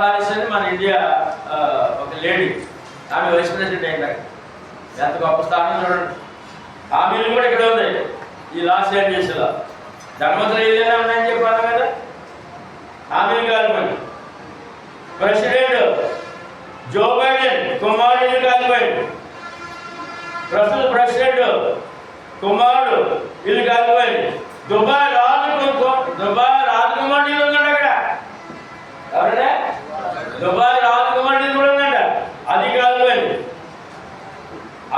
హారిస్ అని మన ఇండియా ఒక లేడీ, ఆమె వైస్ ప్రెసిడెంట్ అయిందాక ఎంత గొప్ప స్థానం చూడండి. ఆమెలు కూడా ఇక్కడ ఉంది, ఈ లాస్ ఏంజల్స్లో ధర్మవరం ఏదైనా ఉన్నాయని చెప్పాను కదా. ఆమెలు కాలిపోయింది. ప్రెసిడెంట్ జో బైడెన్ కుమారుడు కాలిపోయింది. ప్రస్తుత ప్రెసిడెంట్ కుమారుడు ఇల్లు కాలిపోయింది. దుబాయ్ రాజకుమారుడు ఉన్నాడు అక్కడ, ఎవరైనా దుబాయ్ రాజకుమారుడు కూడా ఉన్నాడు, అది కాలిపోయింది.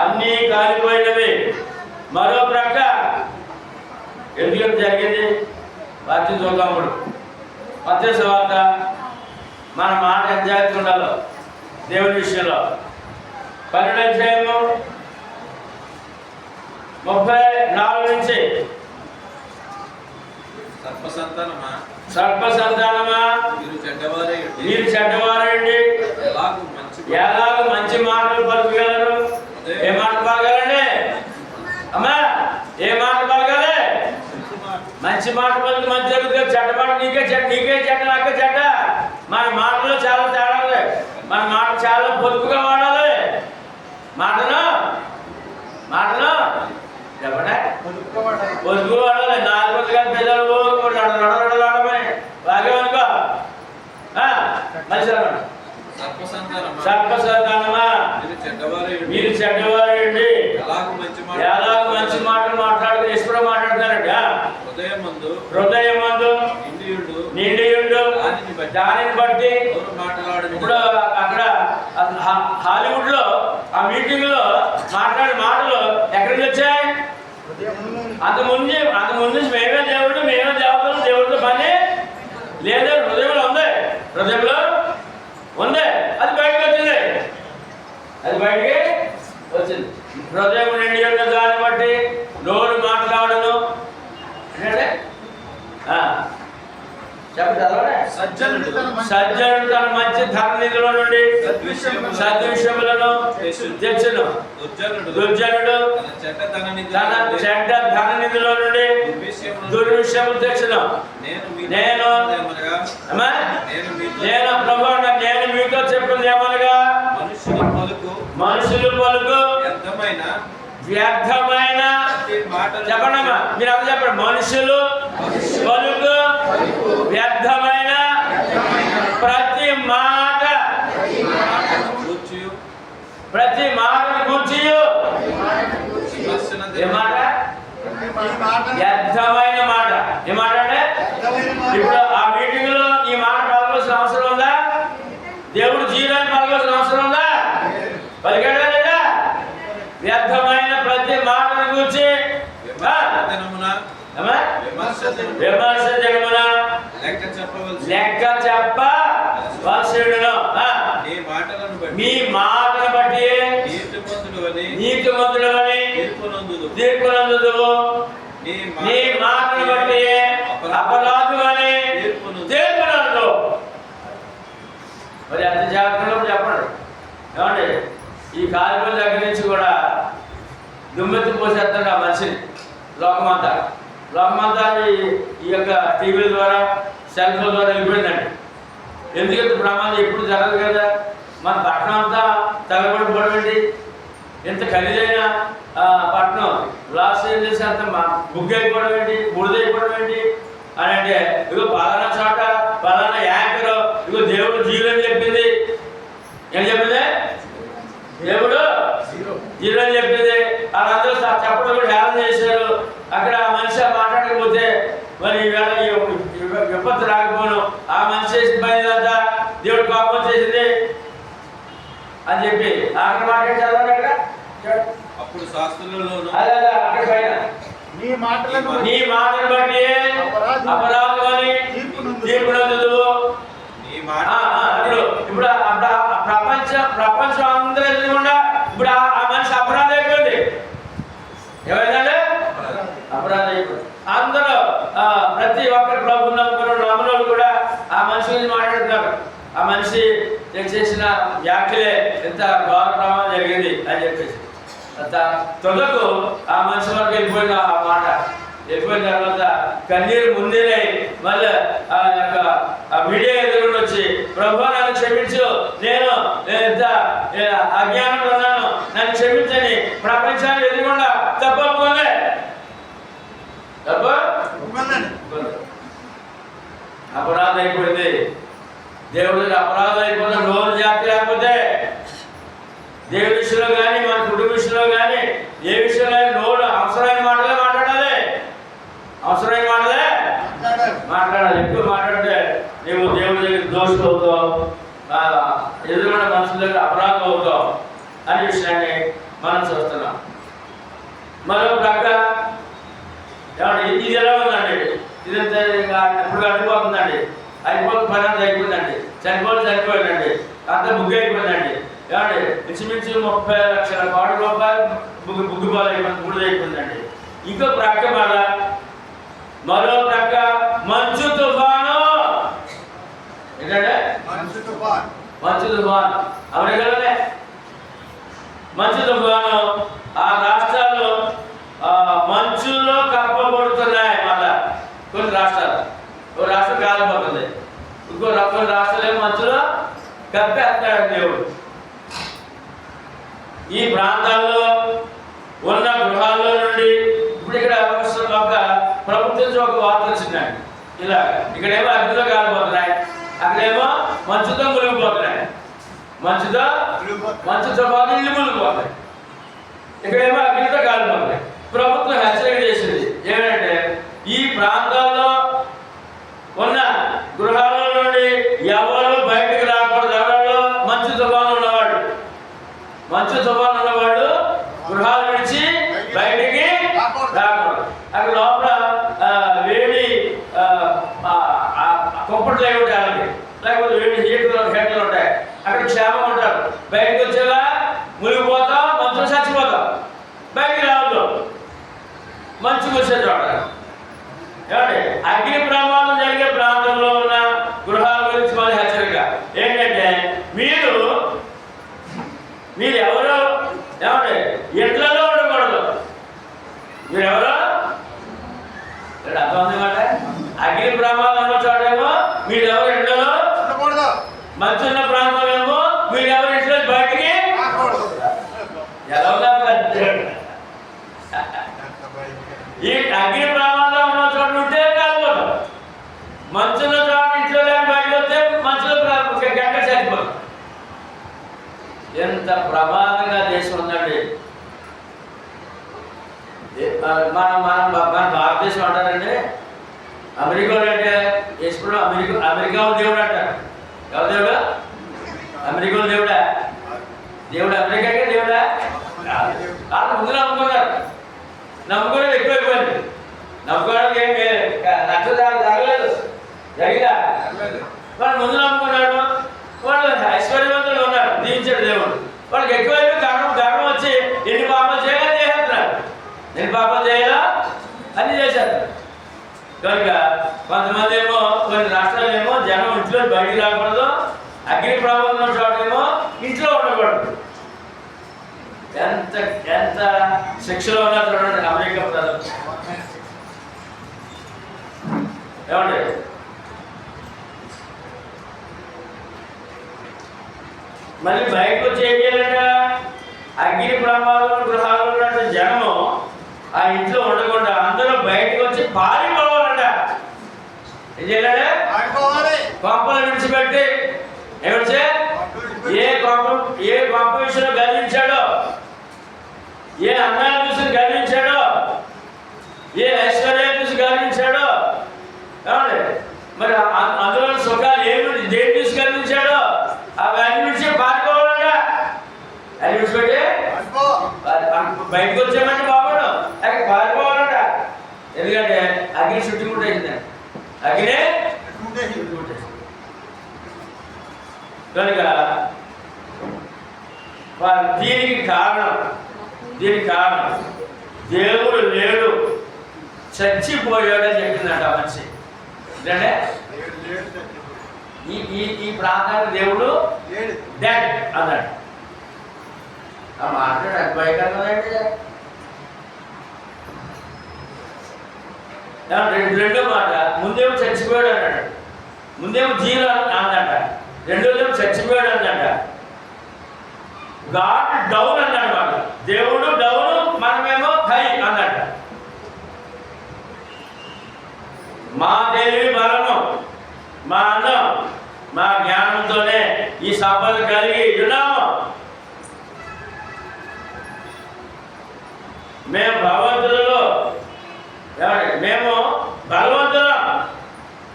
అన్నీ కాలిపోయినవి. మరో ప్రక్క ఎందుకు జరిగింది వార్త చూద్దాం. ఇప్పుడు మత్తయి వార్త మన మాట ఎంత జాగ్రత్తగా ఉండాలో దేవుని విషయంలో. 12వ అధ్యాయము 34 నుంచి సర్పసంతానమా మీరు చెడ్డవారండి, ఎలాగో మంచి మాటలు పలుకగలరు. ఏ మాట పలకాలండి అమ్మా? ఏ మాట పలకాలి? మంచి మాట పలుకు మంచి జరుగుతుంది. చెడ్డ మాట నీకే చెడ్డ నాకే చెడ్డ. మన మాటలో చాలా తేడా ఉంది. మన మాట చాలా పొదుపుగా వాడాలి. మాటను చెప్పండి, పొదుపు వాడాలి. 4 కానీ పెద్దలు నడవడమే బాగా అనుకో. మనిషి సర్పసంతానమా మీరు చెడ్డవారండి, ఎలాగ మంచి మాటలు మాట్లాడుతూ ఎప్పుడు మాట్లాడతారండి. హృదయమందు నిండియుండు దానిని బట్టి. ఇప్పుడు అక్కడ హాలీవుడ్ లో ఆ మీటింగ్ లో మాట్లాడే మాటలు ఎక్కడికి వచ్చాయి? అంతకుముందు మేమే దేవతలు, దేవుడితో పని లేదా హృదయంలో ఉంది, అది బయటకు వచ్చింది. హృదయం నిండి ఉన్న దాన్ని బట్టి నోరు మాట్లాడను అంటే సజ్జనుడు తన మంచి ధననిధిలో నుండి సద్విషయములను తెచ్చును, దుర్జనుడు తన చెడ్డ ధననిధిలో నుండి దుర్విషయములు తెచ్చును. నేను ప్రభు నేను మీతో చెప్పింది ఏమనగా, మనుషులు పలుకు వ్యర్థమైన చెప్పండమ్మా, మీరు అందరూ చెప్పండి. మనుషులు పలుకు వ్యర్థమైన ప్రతి మాట, ప్రతి మాటను గూర్చి ఏ మాట? వ్యర్థమైన మాట. ఏ మాట అంటే ఇప్పుడు ఆ మీటింగ్ లో ఈ మాట పలకాల్సిన అవసరం ఉందా? దేవుడు జీవాన్ని పలకాల్సిన అవసరం ఉందా? పలికాడా లేదా? వ్యర్థమైన ప్రతి మాటను గురించి విమర్శ జగమున లెక్క చెప్పవలసినను. మీ మాటను బట్టి నీతిమంతుడవని తీర్పునందుదువు. నీ మాటను బట్టి అపరాధువని తీర్పునందుదువు. మరి అంత జాగ్రత్తగా చెప్పండి. ఏమండి, ఈ కాలిపల్లి దగ్గర నుంచి కూడా దుమ్మెత్తి పోసేస్తాడు ఆ మనిషిని. లోకమంతా ఈ యొక్క టీవీల ద్వారా, సెల్ ఫోన్ ద్వారా వెళ్ళిపోయిందండి. ఎందుకంటే ప్రమాదం ఎప్పుడు జరగదు కదా. మన పట్టణం అంతా తగబడిపోవడం, ఎంత ఖరీదైన పట్టణం లాస్ ఏంజల్స్ అంతా బుగ్గైపోవడం ఏంటి, బుడిదైపోవడం ఏంటి అని అంటే, ఇగో పలానా చోట పలానా యాంకర్ ఇగో దేవుడు జీవులని చెప్పింది. ఏం చెప్పింది? దేవుడు జీరో అని చెప్పింది. వాళ్ళందరూ చెప్పడం కూడా హేళన చేశారు. అక్కడ ఆ మనిషి మాట్లాడకపోతే మరి ఈవేళ విపత్తు రాకపోను. ఆ మనిషి చేసిన పని అంతా దేవుడు కోపం చేసింది అని చెప్పి అక్కడ మాట్లాడారు. అక్కడ అప్పుడు శాస్త్రులలో అక్కడ పైన నీ మాటను బట్టి అపరాధం అని తీర్పునందుదువు. ఇప్పుడు ప్రపంచం అందరూ ఎదురుకుండా ఇప్పుడు ఆ మనిషి అపరాధం అయిపోయింది. ఏమైందంటే అపరాధం అయిపోయింది. అందరూ ప్రతి ఒక్కరు ప్రభు నమ్ములు కూడా ఆ మనిషి గురించి మాట్లాడుతున్నారు. ఆ మనిషి చేసిన వ్యాఖ్యలే ఎంత ఘోర ప్రమాదం జరిగింది అని చెప్పేసి తొలకు ఆ మనిషి వరకు వెళ్ళిపోయిన ఆ మాట. వెళ్ళిపోయిన తర్వాత కన్నీరు ముందేనే మళ్ళీ ఆ యొక్క మీడియా ఎదురుగా వచ్చి, ప్రభు నన్ను క్షమించు, నేను ఎంత అజ్ఞానంలో ఉన్నాను, నన్ను క్షమించని ప్రపంచాన్ని ఎదురుకుండా తప్పకుండా అపరాధం అయిపోయింది. దేవుడికి అపరాధం అయిపోతే నోరు జాతి లేకపోతే దేవుడి విషయంలో కానీ మన కుటుంబ విషయంలో కానీ ఏ విషయంలో నోరు అవసరమైన మాటలే మాట్లాడాలి. అవసరమైన మాటలే మాట్లాడాలి. ఎక్కువ మాట్లాడితే నువ్వు దేవుడి దగ్గర దోషులు అవుతావు, ఎదురున్న మనుషుల దగ్గర అపరాధం అవుతావు అనే విషయాన్ని మనం చూస్తున్నాం. మరో ప్రక్క ఇది ఎలా ఉందండి, ఇదంతా ఇప్పుడు అడిగిపోతుందండి. అయిపోతుంది, పని అంతా అయిపోయిందండి. చనిపోయిందండి, అంత బుగ్గు అయిపోయిందండి. ఏమండి ఇంచుమించు 30 లక్షల కోట్ల రూపాయలు బుగ్గుపాలు అయిపోయింది, బుడిద అయిపోయిందండి. ఇంకో ప్రక్క మరో ప్రక్క మంచు తుఫాను. ఏంటంటే మంచు తుఫాను అమెరికాలోనే మంచు తుఫాను. ఆ రాష్ట్రాలు మంచులో కప్పబడుతున్నాయి. మళ్ళా కొన్ని రాష్ట్రాలు, ఒక రాష్ట్రం కాలిపోతుంది, కొన్ని రాష్ట్రాలు ఏమో మంచులో కప్పేస్తాడు దేవుడు. ఈ ప్రాంతాల్లో ఉన్న గృహాల్లో నుండి ఇప్పుడు ఇక్కడ ఒక ప్రభుత్వం నుంచి ఒక వార్త వచ్చిందండి. ఇలా ఇక్కడేమో అగ్నితో కాలిపోతున్నాయి, అక్కడేమో మంచుతో మునిగిపోతున్నాయి. మంచుతో పాటు ఇల్లు మునిగిపోతాయి, ఇక్కడేమో అగ్నితో కాలిపోతున్నాయి. ప్రభుత్వం హెచ్చరిక చేసింది ఏమంటే, ఈ ప్రాంతాల్లో ఉన్న గృహాల నుండి ఎవరు బయటకు రాకూడదు. ఎవరు? మంచు తుఫాను ఉన్నవాడు గృహాల నుంచి బయటికి రాకూడదు. అక్కడ లోపల వేడి కుంపట్లు అయి ఉంటాయి, లేకపోతే వేడి హీటర్లు ఉంటాయి. అక్కడ క్షేమం ఉంటారు. బయటకు వచ్చేలా మునిగిపోతాం, మంచులో చచ్చిపోతాం. బయటికి రావద్దు, మంచు వచ్చే చోట. ఏమండి అగ్ని ప్రమాదం జరిగే ప్రాంతంలో ఉన్న గృహాల గురించి మన హెచ్చరిక ఏంటంటే, మీరు ఎవరో ఏమంటే ఇంట్లలో ఉండకూడదు. మీరెవరో అర్థమన్నమాట. అగ్ని ప్రమాదం ఉన్న చోటేమో మీరెవరు ఇంట్లలో మంచు ఉన్న ప్రాంతం ఏమో మీరెవరు ఇంట్లో బయటికి ఎలా ఉన్నారు. ఈ అగ్ని ప్రమాదం ఉన్న చోట ఉంటే కాలిపోతాం. మంచులో చోట ఇంట్లో లేని బయట వస్తే మంచులో గంట చనిపోతాం. ఎంత ప్రమాదంగా దేశం ఉందండి. మన భారతదేశం అంటారండి, అమెరికాలో అంటే ఎప్పుడు అమెరికా దేవుడు అంటారు. ఎవరు దేవుడా? అమెరికా దేవుడా? దేవుడు అమెరికాకే దేవుడా? వాళ్ళు ముందు నమ్ముకున్నారు. నమ్ముకోవడం ఎక్కువైపోయింది. నమ్ముకోవడానికి ఏం నష్టం జరగలేదు. జరిగిదా? వాళ్ళు ముందు నమ్ముకున్నాడు. వాళ్ళు ఐశ్వర్యవంతులు ఉన్నారు, దీవించాడు దేవుడు. వాళ్ళకి ఎక్కువైపోయి గర్వం వచ్చి ఎన్ని పాపాలు చేయాలని చేసేస్తున్నారు. ఎన్ని పాపాలు చేయాలా అన్ని చేశారు. కనుక కొంతమంది ఏమో కొన్ని రాష్ట్రాలేమో జనం ఇంట్లో బయటికి రాకూడదు, అగ్ని ప్రమాదం చోటేమో ఇంట్లో ఉండకూడదు. ఎంత ఎంత శిక్షలో ఉన్నారు చూడండి అమెరికా ప్రజలు. ఏమండి? మళ్ళీ బయటకు వచ్చి ఏం చేయాలంట? అగ్ని ప్రమాదం గృహాలు ఉన్నట్టు జనము ఆ ఇంట్లో ఉండకుండా అందరూ బయటకు వచ్చి పారిపోవాలంట. ఏం చేయాలంటే కొంపలు విడిచిపెట్టి ఏమిటే ఏ కొంప విషయంలో గర్వించాడో, ఏ అన్నాన్ని చూసి గర్వించాడో, ఏ ఐశ్వర్యాన్ని చూసి గర్వించాడో, ఏమండి మరి అందులో సుఖాలు ఏమి దేని చూసి గర్వించాడో అవన్నీ విడిచి పారిపోవాలంట. అది విడిచిపెట్టి బయటకు వచ్చామంటే బాబు అక్కడ పారిపోవాలంట. ఎందుకంటే అగ్ని చుట్టుకుంటే అగ్నే కనుక దీనికి కారణం దేవుడు లేడు, చచ్చిపోయాడని చెప్పిందంట ఆ మనిషి. ఎందుకంటే ఈ ప్రాంతానికి దేవుడు డెడ్ అన్నాడు. ఆ మాట్లాడు భయకరంగా. రెండో మాట, ముందేమో చచ్చిపోయాడు అన్నాడు, ముందేమో జీరో అన్నట, రెండోదేమో చచ్చిపోయాడు అన్నట. గాడ్ డౌన్ అన్నాడు మాట. దేవుడు డౌన్, మనమేమో హై అన్నట. మా తెలివి బలము, మా అన్నం, మా జ్ఞానంతోనే ఈ సంపద కలిగి ఉన్నాము. మేము భగవంతులలో మేము బలవంతులం,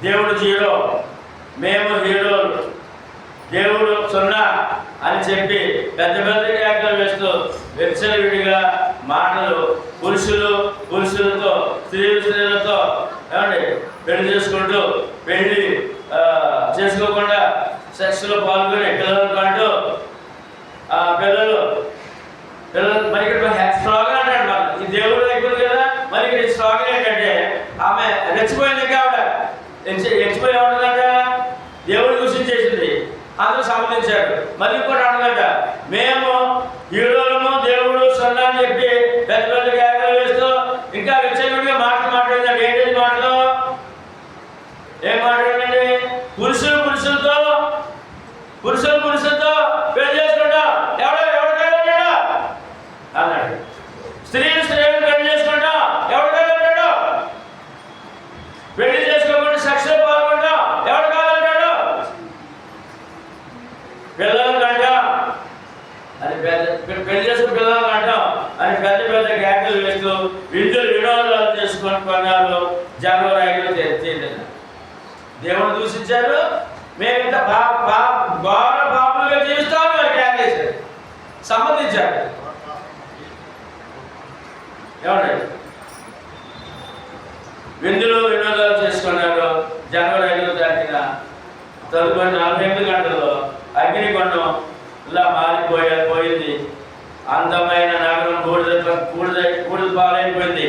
దేవుడు జీరో, మేము హీరోలు, దేవుడు సున్నా అని చెప్పి పెద్ద పెద్ద కేకలు వేస్తూ విడిగా మాటలు, పురుషులతో స్త్రీలతో ఏమండి పెళ్లి చేసుకుంటూ పెళ్లి చేసుకోకుండా సెక్స్లో పాల్గొని పిల్లలు కంటూ పిల్లలు మరి ఇక్కడ స్ట్రాంగ్ అంటాడు. మన ఈ దేవుడు అయిపోయింది కదా, మరి ఇక్కడ స్ట్రాంగ్ ఏంటంటే ఆమె రెచ్చిపోయింది ఆవిడ. రెచ్చిపోయి ఏమంటుందంట? దేవుడు దూషించేసింది, అందరూ సంబంధించాడు. మళ్ళీ ఇంకోటి అంటుందంట, మేము హీరోలము, దేవుడు సున్నా అని చెప్పి పెద్ద పెద్ద కేకలు వేస్తూ ఇంకా విచ్చలవిడిగా మాట్లాడిందండి. ఏంటంటే మాటలు ఏం మాట్లాడండి? పురుషులతో పెళ్లి చేసుకుంటాం, ఎవరికైనా అన్నాడు. స్త్రీలు పెళ్లి చేసుకుంటాం, ఎవరికైనా పెళ్లి చేసుకోకుండా సెక్స్లో పాల్గొంటాం, ఎవరు కాదంటాడు. పిల్లలు కంటాం అని పెళ్లి చేసుకుని పిల్లలు కంటాం అని పెద్ద కేకలు వేస్తూ వినోదాలు చేసుకొని కొన్నారు. జనవరి 5 తేదీన దేవుడు దూషించారు. మేము ఇంత ఘోర పాపులుగా జీవిస్తామని వారు కేకేశారు, సమ్మతించారు. ఏమండి? వినోదాలు చేసుకున్నారు. జనవరి 5వ తారీఖున తదుపరి 48 గంటల్లో అగ్నిగుండం ఇలా పోయింది. అందమైన నగరం బూడిద పాలైపోయింది.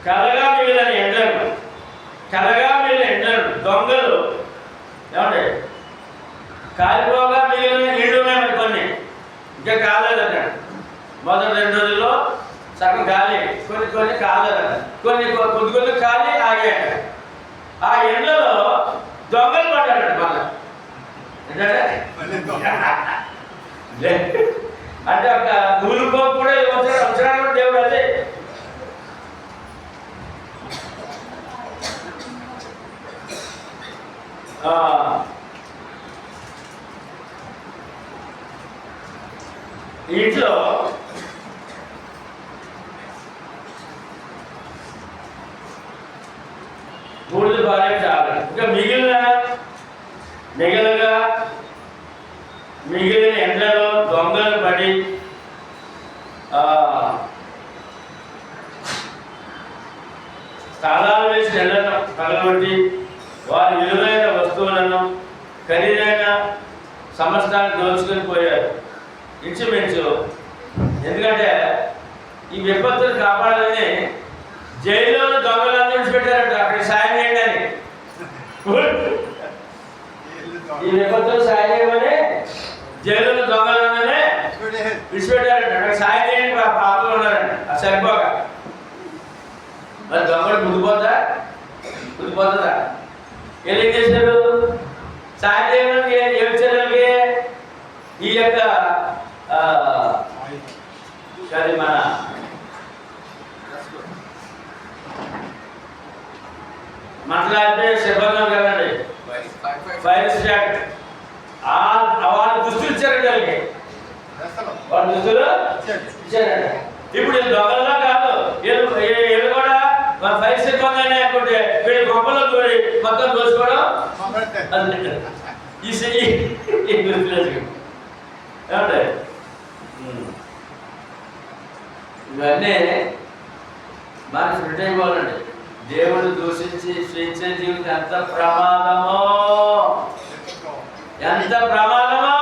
కలగా మిగిలిన ఎండలు దొంగలు ఏమంటే కాలిపోగా మిగిలిన ఇళ్ళు ఉన్నాయి కొన్ని, ఇంకా కాలేదట. మొదటి 2 రోజుల్లో సగం ఖాళీ, కొన్ని కాలేదట, కొద్ది ఖాళీ ఆగాయట. ఆ ఎండలో దొంగలు పడ్డారట. మళ్ళీ అంటే ఒక నూలుకో కూడా వచ్చాడు దేవుడు. అదే ఇంట్లో బూడిద బాగా చాలు. ఇంకా మిగిలిన ఎండలో దొంగలు పడి తాళాలు వేసి ఎండను పగలగొట్టి వారి విలువైన వస్తువులను ఖరీదైన సమస్తాన్ని దోచుకొని పోయారు ఇంచుమించు. ఎందుకంటే ఈ విపత్తులు కాపాడాలని జైల్లో దొంగలందరూ విడిచిపెట్టారంట అక్కడికి సాయం చేయండి అని. ఈ విపత్తులు సాయం చేయమని జైల్లో దొంగలందరినీ విడిచిపెట్టారంట అక్కడ సాయం చేయండి పాపలు ఉన్నారంట. అది సరిపోక మరి దొంగలు ముందుపోతుందా? ఏం చేశారు? సాయం చేయడానికి ఏం చేయడానికి ఈ యొక్క అది మన మాట్లాడితే సిబ్బంది కదండి ఫైర్ స్టాక్ వాళ్ళ దుస్తులు ఇచ్చారండి వాళ్ళకి. వాళ్ళ దుస్తులు ఇచ్చారండి. ఇప్పుడు వీళ్ళు దొంగల్లో కాదు, వీళ్ళు కూడా ఫైర్ సిబ్బంది అని అనుకుంటే వీళ్ళు గొప్పలో దూరి మొత్తం దోచుకోవడం ఈ ఏమంటే ఇవన్నీ మనకు రిటైన్ అయిపోవాలండి. దేవుడు దూషించి స్వేచ్ఛ జీవితం ఎంత ప్రమాదమో, ఎంత ప్రమాదమో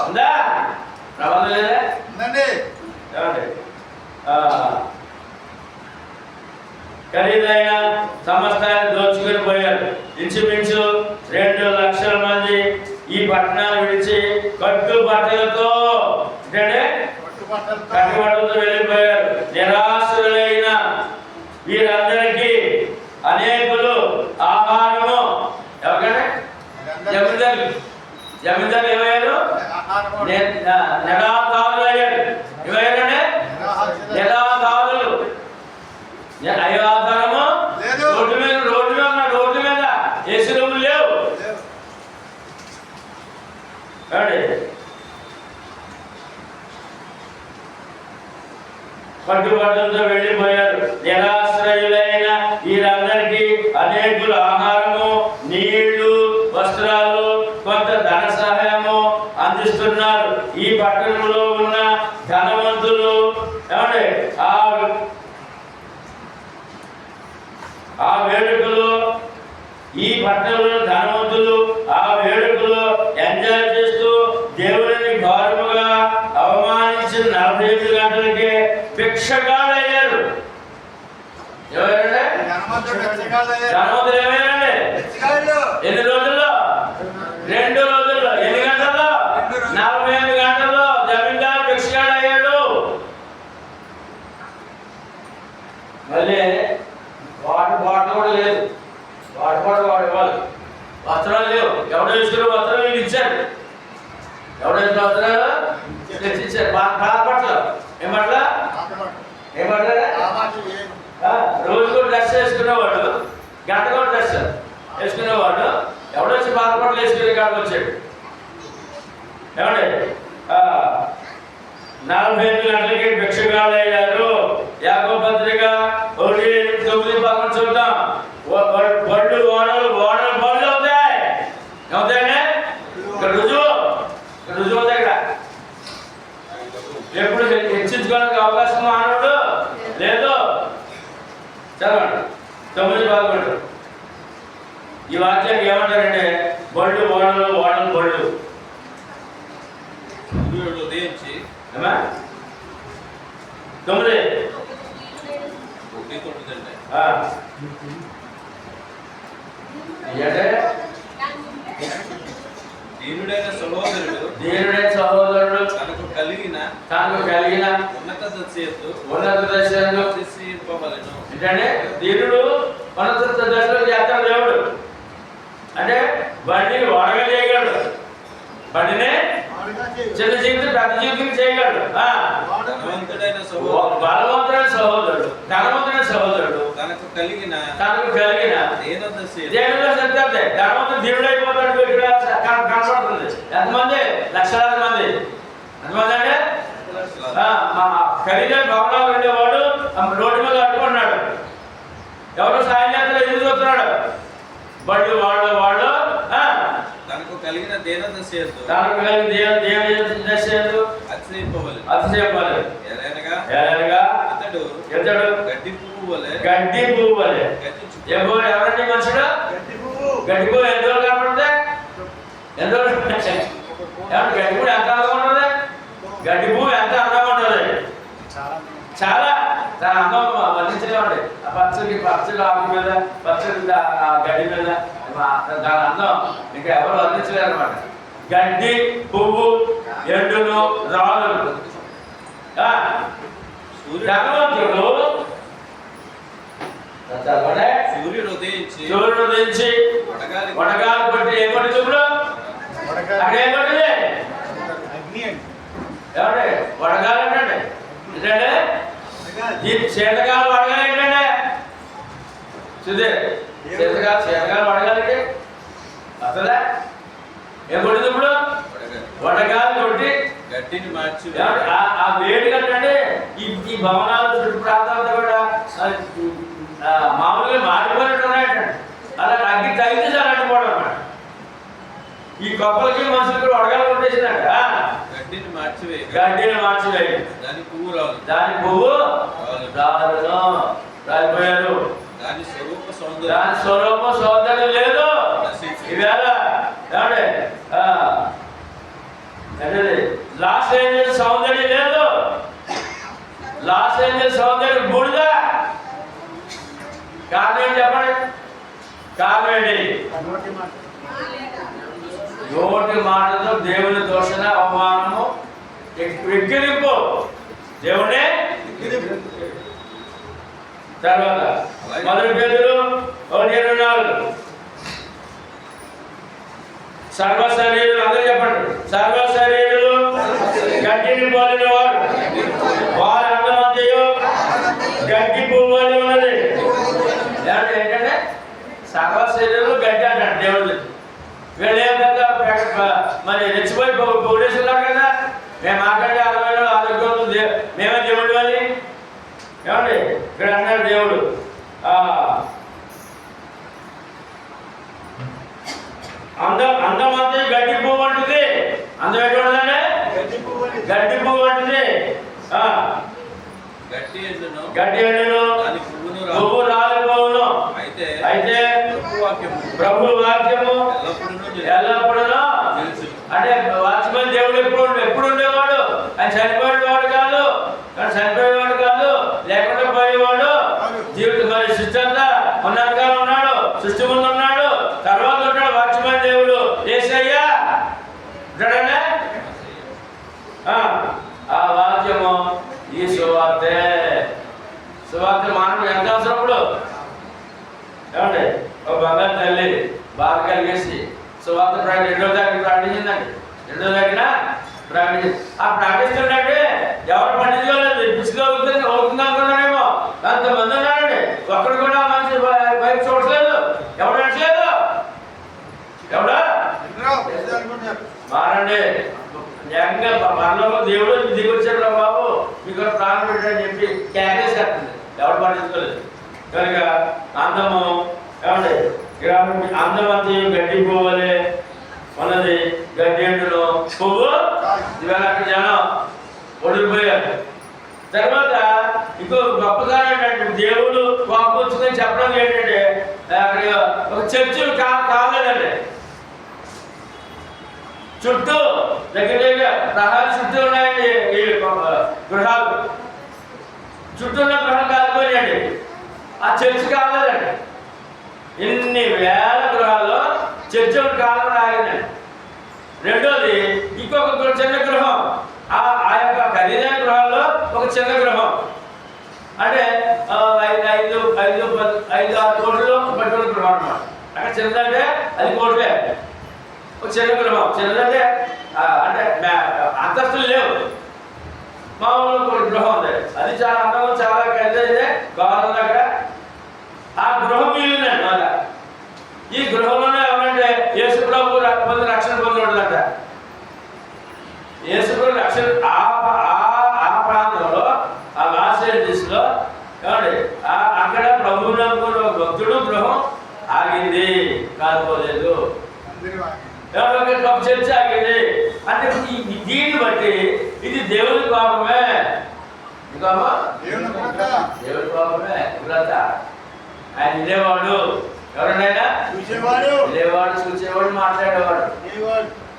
ఉందా? ప్రమాదం లేదా? ఏమండి ఖరీదైన సమస్తాన్ని దోచుకొని పోయారు. ఇంచుమించు 2 లక్షల మంది ఈ పట్టణాన్ని విడిచి కట్టుబట్టలతో వెళ్ళిపోయారు. నిరాశులైన వీరందరికీ అనేకులు ఆహారము ఎవరికైనా జమీందారు ఏమయ్యారు? నిరాధారులు అయ్యారు. ఏమయ్యారంటే నిరాధారులు. అయ్యో ఆధారము రోడ్డు మీద ఏసీ రూములు లేవు. పట్టుబట్టలతో వెళ్ళిపోయారు. నిరాశ్రయులైన వీరందరికీ అనేకులు ఆహారము, నీళ్లు, వస్త్రాలు, కొంత ధన సహాయము అందిస్తున్నారు. ఈ పట్టణంలో ఉన్న ధనవంతులు ఏమండి ఆ వేడుకలు, ఈ పట్టణంలో ధనవంతులు ఆ వేడుకలు ఎంజాయ్ చేస్తూ దేవుడిని ఘోరముగా అవమానించిన 48 గంటలకే భిక్షగాళ్ళయ్యారు. ఎవరంటే ధనవంతులు ఏమయ్యారండి? ఎన్ని రోజుల్లో? 2 రోజుల్లో. ఎన్ని గంటల్లో? 48 గంటల్లో జమీందారు భిక్షగాడయ్యాడు. మళ్ళీ వాటర్ కూడా లేదు. వాడు ఇవ్వాలి. వస్త్రాలు లేవు. ఎవడో ఇచ్చారు వస్త్రాలు వీళ్ళు ఇచ్చారు. ఎవడో ఇచ్చిన వస్త్రాలు ఇచ్చారు. బాధపట్ల ఏమట్లా రోజు కూడా డ్రెస్ వేసుకునేవాడు, గంట కూడా డ్రెస్ వేసుకునేవాడు. ఎవడో వచ్చి బాధపట్ల వేసుకునే కాడికి వచ్చాడు. ఏమండి 48 గంటలకి భిక్షగాళ్ళయ్యారు. యాకోబు పత్రిక 1:9 చూద్దాం. బళ్ళు ఓడలు బళ్ళు అవుతాయి. అవుతాయండి. ఇక్కడ రుజువు అవుతాయి. ఇక్కడ ఎప్పుడు హెచ్చించుకోవడానికి అవకాశం మానవుడు లేదు. చదవండి 9:11. ఈ వాక్యానికి ఏమంటారంటే బళ్ళు ఓడలు బళ్ళు ఉదయించి 9 దీనుడైన సహోదరుడు తనకు కలిగిన ఉన్నత దశను అంటే దీనుడు ఉన్నత దశలో చేస్తాడు దేవుడు. అంటే బండిని వాడగా చేయగలడు, బండినే చిన్న జీవితం పెద్ద జీవితం చేయగలడు. బలవంతుడైన సహోదరుడు ధనవంతుడైన సహోదరుడు తనకు కలిగిన సత్యతే ధర్మంతో దేవుడు అయిపోతాడు. ఇక్కడ కనపడుతుంది ఎంతమంది? లక్షలాది మంది. ఎంతమంది అంటే ఖరీదైన భవనాలు ఉండేవాడు రోడ్డు మీద అడ్డుకున్నాడు. ఎవరు సాయం చేస్తారు? ఎదురు చూస్తున్నాడు. బళ్ళు వాళ్ళు తనకు కలిగిన దేనదశయందు అతిశయపవలె. ఇతడు గడ్డి పువ్వు వలె ఎవరండి మనుషుడు? గడ్డి పువ్వు ఎన్ని రోజులు కనపడుతుంది? ఎన్ని రోజులు? గడ్డి పువ్వు ఎంత అందంగా ఉంటుంది? గడ్డి పువ్వు ఎంత అందంగా ఉంటుంది? చాలా దాని అందం వర్ణించలేమండి. ఆ పచ్చడి ఆకు మీద, పచ్చడి గడ్డి మీద దాని అందం ఇంకా ఎవరు వర్ణించలేరు అనమాట. గడ్డి పువ్వు, ఎండును, రాళ్ళు. ధనవంతుడు సూర్యుడు ఉదయించి వడగాలి పట్టి ఏం పడుతుంది? ఇప్పుడు అక్కడ ఏం పడుతుంది? ఏమంటే వడగాలి అంటే ఏంటంటే శీతకాలం వడగాలి ఏంటంటే శీతకాలం వడగాలికి అసలే ఏం పడుతుంది? ఇప్పుడు వడగాలి కొట్టి గడ్డిని మార్చి ఆ వేడి కంటే ఈ భవనాలు చుట్టూ ప్రాంతాలతో కూడా మామూలుగా మాడిపోయినట్టు ఉన్నాయంటే అలా అగ్గి తగ్గితే చాలా అంటుకోవడం అన్నమాట. ఈ కప్పలకి మనుషులు కూడా వడగాలి కొట్టేసిందంట. గడ్డిని మార్చివేయి దాని పువ్వు రాలిపోయారు. దాని స్వరూప సౌందర్యం లేదు ఈవేళ. లాస్ ఏంజల్స్ సౌందర్యం లేదు. లాస్ ఏంజల్స్ సౌందర్యం బూడిద. కారణం ఏంటి చెప్పండి? కారణం ఏంటి? నోటి మాటతో దేవుని దోషణ, అవమానము, ఎక్కిరింపు. దేవుడే తర్వాత మొదటి పేతురు 1:24 సర్వ శరీరులు అందరూ చెప్పండి. సర్వ శరీరులు గడ్డిని పోలిన వారి అందమంతయు గడ్డి పువ్వు అని ఉన్నది. ఏంటంటే సర్వ శరీరులు గడ్డి అంటాడు దేవుడు. వీళ్ళు ఏం పెద్ద మరి రెచ్చిపోయి పొగిడేస్తున్నారు కదా. మేము మాట్లాడే ఆరోగ్యం మేమే దేవుడు అని ఏమండి ఇక్కడ అన్నాడు దేవుడు. అందమంతా గడ్డి పువ్వు అంటుంది. అందం ఎటువంటిదంటే గడ్డి పువ్వు అంటుంది. గడ్డి ఎండును, పువ్వు రాలిపోవును. అయితే ప్రభు వాక్యము ఎల్లప్పుడూ అంటే వాచ్మెన్ దేవుడు ఎప్పుడు ఉండేవాడు. ఆయన చనిపోయేవాడు కాదు, లేకుండా పోయేవాడు. జీవితం మరి సృష్టి అంతా ఉన్నట్టుగా ఉన్నాడు, సృష్టి ముందు ఉన్నాడు, తర్వాత ఉంటాడు. వాచ్మెన్ దేవుడు యేసయ్యా ఉంటాడనే ఆ వాక్యము ఈ సువార్తే. మానవుడు ఎంత అవసరం? ఇప్పుడు ఏమండి ఒక బంగారు తల్లి బాగా కలిగేసి సువార్త 2వ తారీఖు ప్రకటించిందండి. 2వ తారీఖున ప్రకటించింది. ఆ ప్రకటిస్తుంటే ఎవరు పండించుకోలేదు, పిచ్చుకోగలుగుతుంది అవుతుంది అనుకున్నాడేమో. అంతమంది ఉన్నాడండి. ఒక్కడు కూడా మంచి వైపు చూడలేదు. ఎవడు నచ్చలేదు? ఎవడా మారండి. ఏకంగా మనలో దేవుడు దిగొచ్చాడు బాబు, మీకు ప్రాణం పెట్టాడని చెప్పి క్యారేజ్ కట్టింది. ఎవరు పట్టించుకోలేదు. కనుక అందము ఏమండి అందమంతి గడ్డి పువ్వులే ఉన్నది. గడ్డి ఎండును, పువ్వు ఇవాళ అక్కడ జనం ఒడిపోయారు. తర్వాత ఇంకో గొప్పదానం ఏంటంటే దేవుడు కోపం వచ్చుకొని చెప్పడం ఏంటంటే అక్కడ ఒక చర్చిలు కాలేదండి. చుట్టూ దగ్గర ప్రహాలు చుట్టూ ఉన్నాయండి. ఈ గృహాలు చుట్టూ ఉన్న గృహాలు కాలిపోయాయండి. ఆ చర్చి కాలేదండి. ఇన్ని వేల గృహాల్లో చర్చి ఒకటి కాలం ఆగిందండి. రెండోది ఇంకొక చిన్న గృహం. ఆ యొక్క ఖరీదైన గృహాల్లో ఒక చిన్న గృహం. అంటే 5-6 కోట్లు పట్టుకున్న గృహం అన్నమాట. అక్కడ చిన్నదంటే అది కోట్లే. ఒక చిన్న గృహం. చిన్నదంటే అంటే అంతస్తులు లేవు, మామూలు ఒక గృహం ఉంది. అది చాలా అందంగా చాలా ఖరీదైతే గవర్నమెంట్ అక్కడ ఆ గృహం మిగిలిందండి మళ్ళా. ఈ గృహంలోనే ఎవరంటే యేసు ప్రభు రక్షణ పొందినట్లట. యేసు ప్రభు రక్షణ ఆ ప్రాంతంలో, ఆ లాస్ ఏంజల్స్ లో ఏమండి అక్కడ ప్రభు నమ్ముకున్న భక్తుడు గృహం ఆగింది, కాలిపోలేదు. చర్చ ఆగింది అంటే దీన్ని బట్టి ఇది దేవుని కోపమే. దేవుడి కోపమే. వ్రత ఆయన వినేవాడు, ఎవరినైనా వినేవాడు, చూసేవాడు, మాట్లాడేవాడు.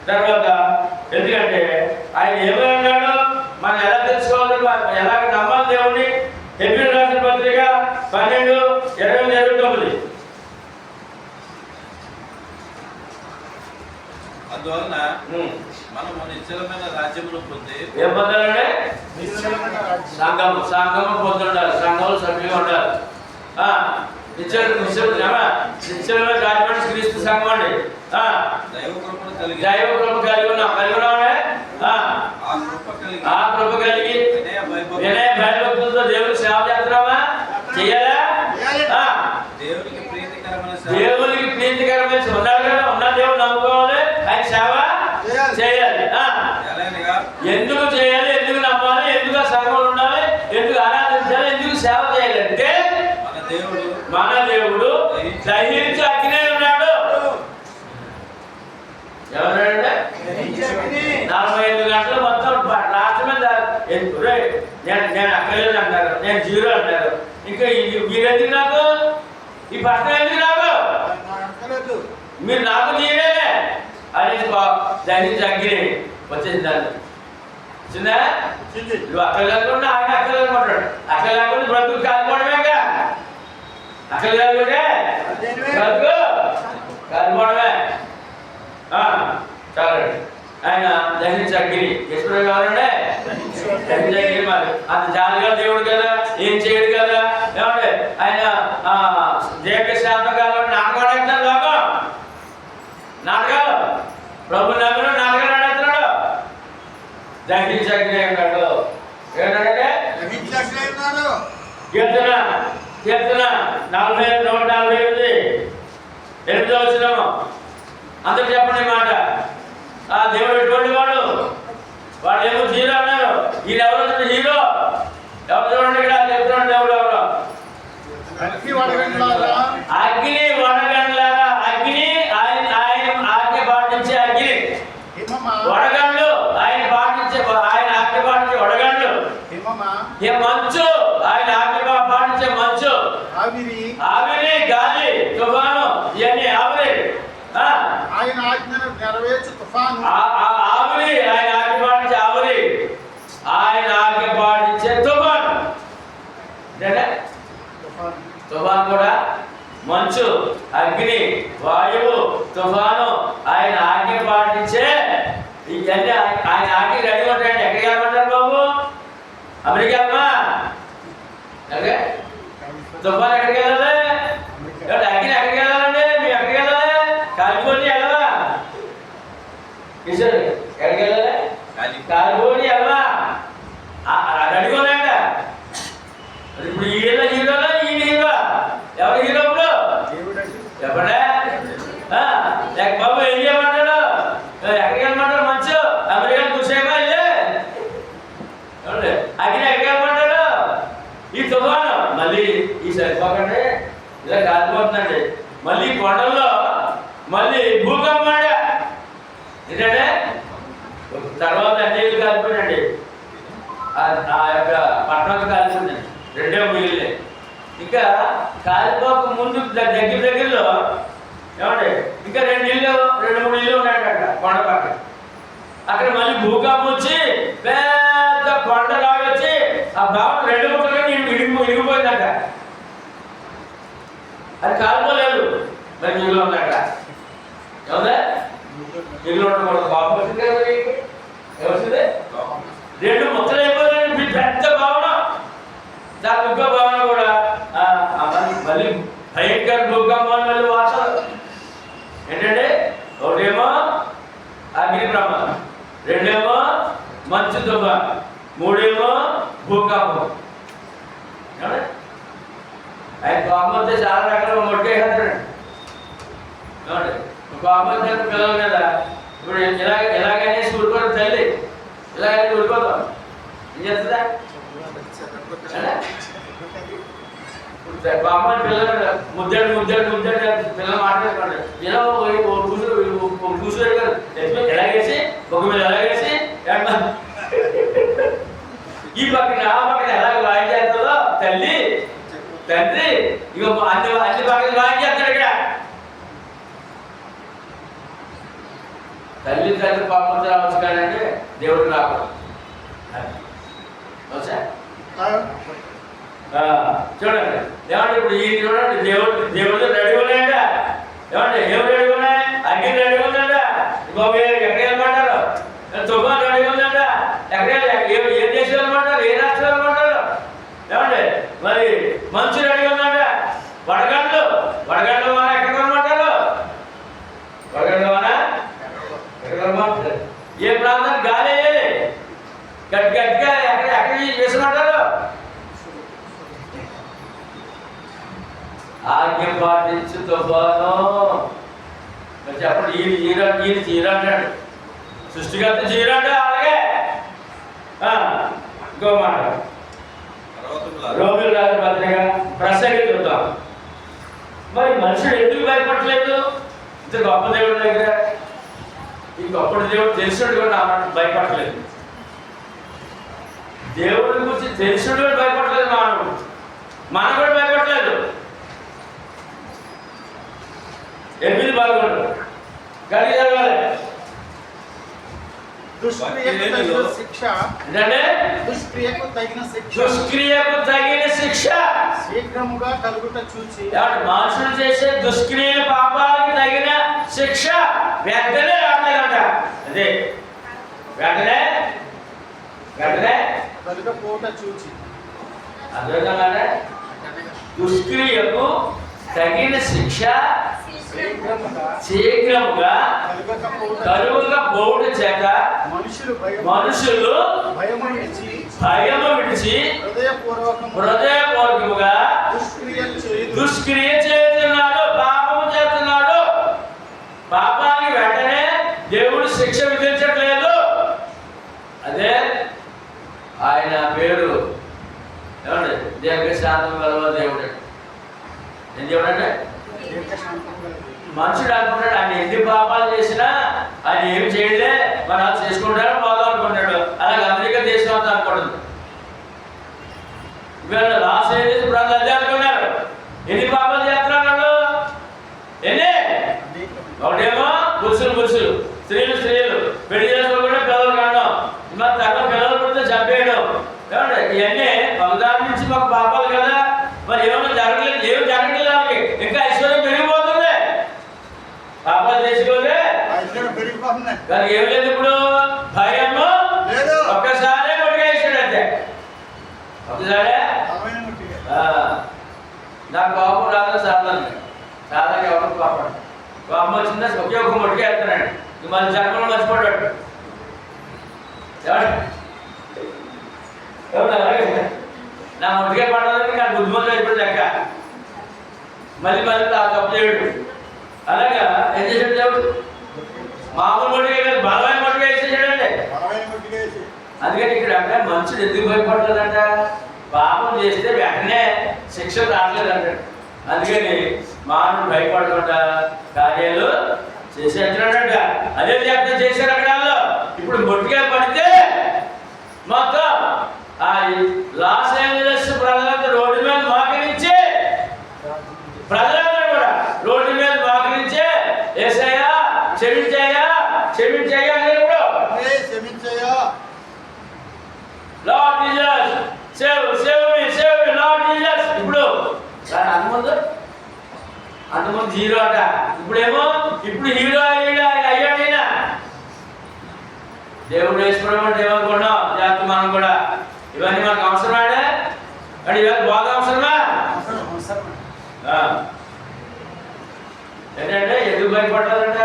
తర్వాత ఎందుకంటే ఆయన ఏమన్నాడు, మనం ఎలా తెలుసుకోవాలి, ఎలా నమ్మాలి దేవుడిని? హెబ్రీయులకు రాసిన పత్రిక 12:28-29. అందువలన మనము నిశ్చలమైన రాజ్యమును పొంది ఏం పొందాలంటే సంఘము పొందుండాలి, సంఘంలో సభ్యుగా ఉండాలి. నిశ్చలమైన రాజ్యం క్రీస్తు సంఘం అండి. దైవ కృపను కలిగి ఉన్నామే. ఆ కృప కలిగి వినయ భయభక్తులతో దేవుడికి సేవ చేస్తున్నామా? చేయాలా? దేవునికి ప్రీతికరమైన ఉన్నాడు కదా, ఉన్న దేవుడు నమ్ముకోవాలి, ఆయన సేవ చేయాలి. ఎందుకు చేయాలి, ఎందుకు నమ్మాలి, ఎందుకు సంఘంలో ఉండాలి, ఎందుకు ఆరాధించాలి, ఎందుకు సేవ చేయాలంటే మన దేవుడు దహించి అగ్ని ఉన్నాడు. ఎవరంటే 45 గంటలు మొత్తం లాస్ట్ మీద నేను అక్కర్లేదు అంటారు, నేను జీరో అంటారు. ఇంకా మీరెందుకు నాకు ఈ ప్రశ్న ఎందుకు నాకు? మీరు నాకు జీరేనే అని దహించి అగ్ని వచ్చేసింది. దాన్ని వచ్చిందా? నువ్వు అక్కడ లేకుండా ఆయన అక్కడ లేకుంటాడు. అక్కడ లేకుండా బ్రతుకు కాలిపోవడమేగా. అక్కడ లేకుంటే బ్రతుకు కాలిపోవడమే. చాలండి. ఆయన దహించి అగ్ని ఎప్పుడు కావాలంటే దహించి అగ్ని. మరి అంత జాలిగా దేవుడు కదా, ఏం చేయడు కదా. ఏమంటే ఆయన దీర్ఘశాంతం కాబట్టి నాటకాలు ఆడుతున్నాడు. లోకం నాటకాలు ప్రభు నమ్మిన నాటకాలు ఆడుతున్నాడు. దహించి అగ్ని అన్నాడు. ఏంటంటే కీర్తన 148 వచ్చినాము. అందరూ చెప్పండి మాట. ఆ దేవుడు ఎటువంటి వాడు? వాడు ఏమో హీరో అన్నారు. ఈయన ఎవరు హీరో? ఎవరు చూడండి ఇక్కడ చెప్తున్నాడు. దేవుడు ఎవరు? అగ్ని వడగండ్లారా. అగ్ని ఆయన ఆజ్ఞ పాటించే అగ్ని. వడగండ్లు ఆయన పాటించే, ఆయన ఆజ్ఞ పాటించే వడగండ్లు. మంచు ఆయన ఆజ్ఞ పాటించే మంచు. ఆవిరి, గాలి, తుఫాను, ఇవన్నీ ఆవిరి. ఆయన ఆజ్ఞను నెరవేర్చు తుఫాను. ఆవిరి ఆయన ఆజ్ఞ పాటించే ఆవిరి, ఆయన ఆజ్ఞ పాటించే తుఫాను. తుఫాను కూడా మంచు, అగ్ని, వాయువు, తుఫాను ఆయన ఆజ్ఞ పాటించే ఇవన్నీ ఆయన ఆజ్ఞ రెడీ ఉంటాయండి. ఎక్కడికి వెళ్ళమంటారు బాబు? అమెరికా అమ్మా. ఓకే, తుఫాను ఎక్కడికి వెళ్ళాలి? అగ్ని ఎక్కడికి వెళ్ళాలండి? మేము ఎక్కడికి వెళ్ళాలి? కాలిఫోర్నియా వెళ్ళవా? ఎక్కడికి వెళ్ళాలి? కాలిఫోర్నియా వెళ్ళవా? రెడీగా ఉన్నాయంట. ఇప్పుడు ఈయన హీరోలా, ఈయన హీరో? ఎవరు హీరో ఇప్పుడు చెప్పండి. లేక బాబు ఏం చేయమంటాడు? ఎక్కడికి వెళ్ళమంటాడు? మంచు అమెరికా చూసేమా ఇదే అగ్ని ఎక్కడికి వెళ్ళమంటాడు? ఈ తుఫాను మళ్ళీ ఈ సరిపోకండి, ఇలా కాలిపోతుందండి. మళ్ళీ కొండల్లో మళ్ళీ భూకంపం. ఏంటంటే తర్వాత అన్నిళ్ళు కాలిపోయినండి. ఆ యొక్క పట్టణం కాలిపోయిందండి. 2 మిగిలినాయి. ఇంకా కాలిపోక ముందు దగ్గరలో ఏమండి ఇంకా 2 ఇళ్ళు 2-3 ఇళ్ళు ఉన్నాయండి అక్కడ కొండ పక్కన. అక్కడ మళ్ళీ భూకంపం వచ్చి పెద్ద కొండ లాగొచ్చి ఆ భవనం 2 ముక్కలుగా ఇరిగిపోయిందట. అది కాలిపోలేదు, మరి మిగిలిలో ఉందట. ఏముందా? మిగిలిలో ఉండకూడదు. బాబు వచ్చింది కదా, ఏమొచ్చింది? 2 ముక్కలు అయిపోయింది. పెద్ద భవనం. దాని ఇంకో భవనం కూడా మళ్ళీ భయంకర భూకంపం, మళ్ళీ వార్తలు ఏంటంటే ఒకటేమో అగ్ని ప్రమాదం, 2 మంచు తుఫాను, 3 భూకంపం. ఆయన కోపం వస్తే చాలా రకాల మొట్టేస్తాడు. కోపం వస్తే పిల్లల మీద ఇప్పుడు ఇలాగైనా ఊరుకోదు తల్లి, ఇలాగైనా ఊరుకోదాం ఏం చేస్తుందా? కోపం పిల్లలు ముద్దాడు పిల్లలు మాట్లాడుకోండి. ఇలా కూర్చోడు కదా ఎలాగేసి ఒక మీద ఎలాగేసి ఈ పక్కన ఆ పక్కన ఎలాగ వాయించేస్తుందో తల్లి తండ్రి ఇక అన్ని పక్కన వాయించేస్తాడు. ఇక్కడ తల్లి పాపం రావచ్చు కాదండి, దేవుడు రాకూడదు. చూడండి ఏమంటే ఇప్పుడు ఈ చూడండి దేవుడు రెడీ ఉన్నాయంట. ఏమంటే ఏం రెడీ ఉన్నాయి? అగ్ని రెడీ ఉందంట. ఇంకొక ఎక్కడ వెళ్ళమంటారు? తుఫాన్ రెడీ ఉందంట. ఎక్కడ ఏ దేశం వెళ్ళమంటారు? ఏ రాష్ట్రం వెళ్ళమంటారు? ఏమంటే మరి మంచు రెడీ ఉందంట. వడగండ్లు వాన ఎక్కడ వెళ్ళమంటారు? వడగండ్ల వాన ఎక్కడ వెళ్ళమంటారు? ఏ ప్రాంతం గాలి గట్టిగా ఎక్కడ చేసినట్టారు? ఆజ్ఞ పాటించు తుఫాను చెప్పండి. ఈయన చీరంటాడు, సృష్టికర్త చీరంట. అలాగే ఇంకో మాట రోగులు రాజు పత్రిక ప్రసంగి చూద్దాం. మరి మనుషుడు ఎందుకు భయపడలేదు? ఇంత గొప్ప దేవుడి దగ్గర ఈ గొప్ప దేవుడు తెలిసినట్టు కూడా భయపడలేదు. దేవుడి గురించి తెలిసినట్టు కూడా భయపడలేదు. మనం కూడా భయపడలేదు. 8 కానీ చదవాలి. దుష్క్రియకు తగిన శిక్ష శీఘ్రముగా కలుగుట చూచి, మనుషులు చేసే దుష్క్రియ పాపానికి తగిన శిక్ష వెంటనే రావట్లేదంట. అదే వెంటనే కలుగపోట చూచి, అర్థమవుతుందంటే దుష్క్రియకు తగిన శిక్ష శీఘ్రముగా కలుగకపోవుట చేత మనుషులు భయము విడిచి హృదయపూర్వకముగా దుష్క్రియ చేస్తున్నాడు, పాపము చేస్తున్నాడు. పాపానికి వెంటనే దేవుడు శిక్ష విధించట్లేదు. అదే ఆయన పేరు ఏమండి? దీర్ఘశాంతం గలవ దేవుడు. ఏం దేవుడు అంటే మనుషుడు అనుకుంటాడు ఆయన ఎన్ని పాపాలు చేసినా ఆయన ఏమి చేయలే, మనం చేసుకుంటాడు బాగా అనుకుంటాడు. అలాగే అమెరికా దేశం అంతా అనుకుంటుంది. ఇవాళ లాస్ ఏంజెస్ ప్రజలు అదే అనుకున్నారు. ఎన్ని పాపాలు చేస్తున్నారు వాళ్ళు? ఎన్ని? ఒకటేమో పురుషులు స్త్రీలు పెళ్లి చేసుకోకుండా పిల్లలు కావడం, మరి తర్వాత పిల్లలు పుడితే చంపేయడం. ఏమంటే ఇవన్నీ ఒకదాని నుంచి మాకు పాపాలు కదా. మరి ఏమి జరగలేదు వాళ్ళకి. ఇంకా ఐశ్వర్యం పెరిగిపోతుంది. పాపాలు చేసుకోలే కానీ ఏం లేదు. ఇప్పుడు భయము ఒక్కసారి కొట్టుకేసాడు అంతే. ఒకసారి నాకు కోపం రాదు చాలా ఎవరు కోపం వచ్చిందా ఒకే ఒక మొట్టుకే వెళ్తున్నాడు. మళ్ళీ జన్మలో మర్చిపోయాడు. నా మొట్టుకే పడాలని నాకు బుద్ధిమంతులు అయిపోయింది లెక్క. మళ్ళీ తప్పు చేయడు. అలాగా ఏం చేశాడు దేవుడు? మామూలు మొట్టుకే కాదు, బలమైన మొట్టుగా వేసేసాడండి. అందుకని ఇక్కడ మనుషుడు ఎందుకు భయపడలేదంట? పాపం చేస్తే వెంటనే శిక్ష రావట్లేదంటాడు. అందుకని మానవుడు భయపడకుండా కార్యాలు చేసేటంట. అదే జ్ఞాపకం చేశారు అక్కడ. ఇప్పుడు మొట్టిగా పడితే మొత్తం ఆ లాస్ ఏంజలస్ ప్రజలంతా రోడ్డు మీద మోకరించి ప్రజలందరూ కూడా రోడ్డు మీద మోకరించే యేసయ్యా క్షమించయ్యా అని ఇప్పుడు lord Jesus save me lord Jesus. ఇప్పుడు అంతకుముందు జీరో అట, ఇప్పుడు హీరో అయ్యాడైనా. దేవుడు వేసుకోవడం అంటే ఏమనుకున్నాం జాగ్రత్త. మనం కూడా ఇవన్నీ మనకు అవసరమాడే అంటే ఇవన్నీ బాగా అవసరమా? ఏంటంటే ఎందుకు భయపడలేదంట?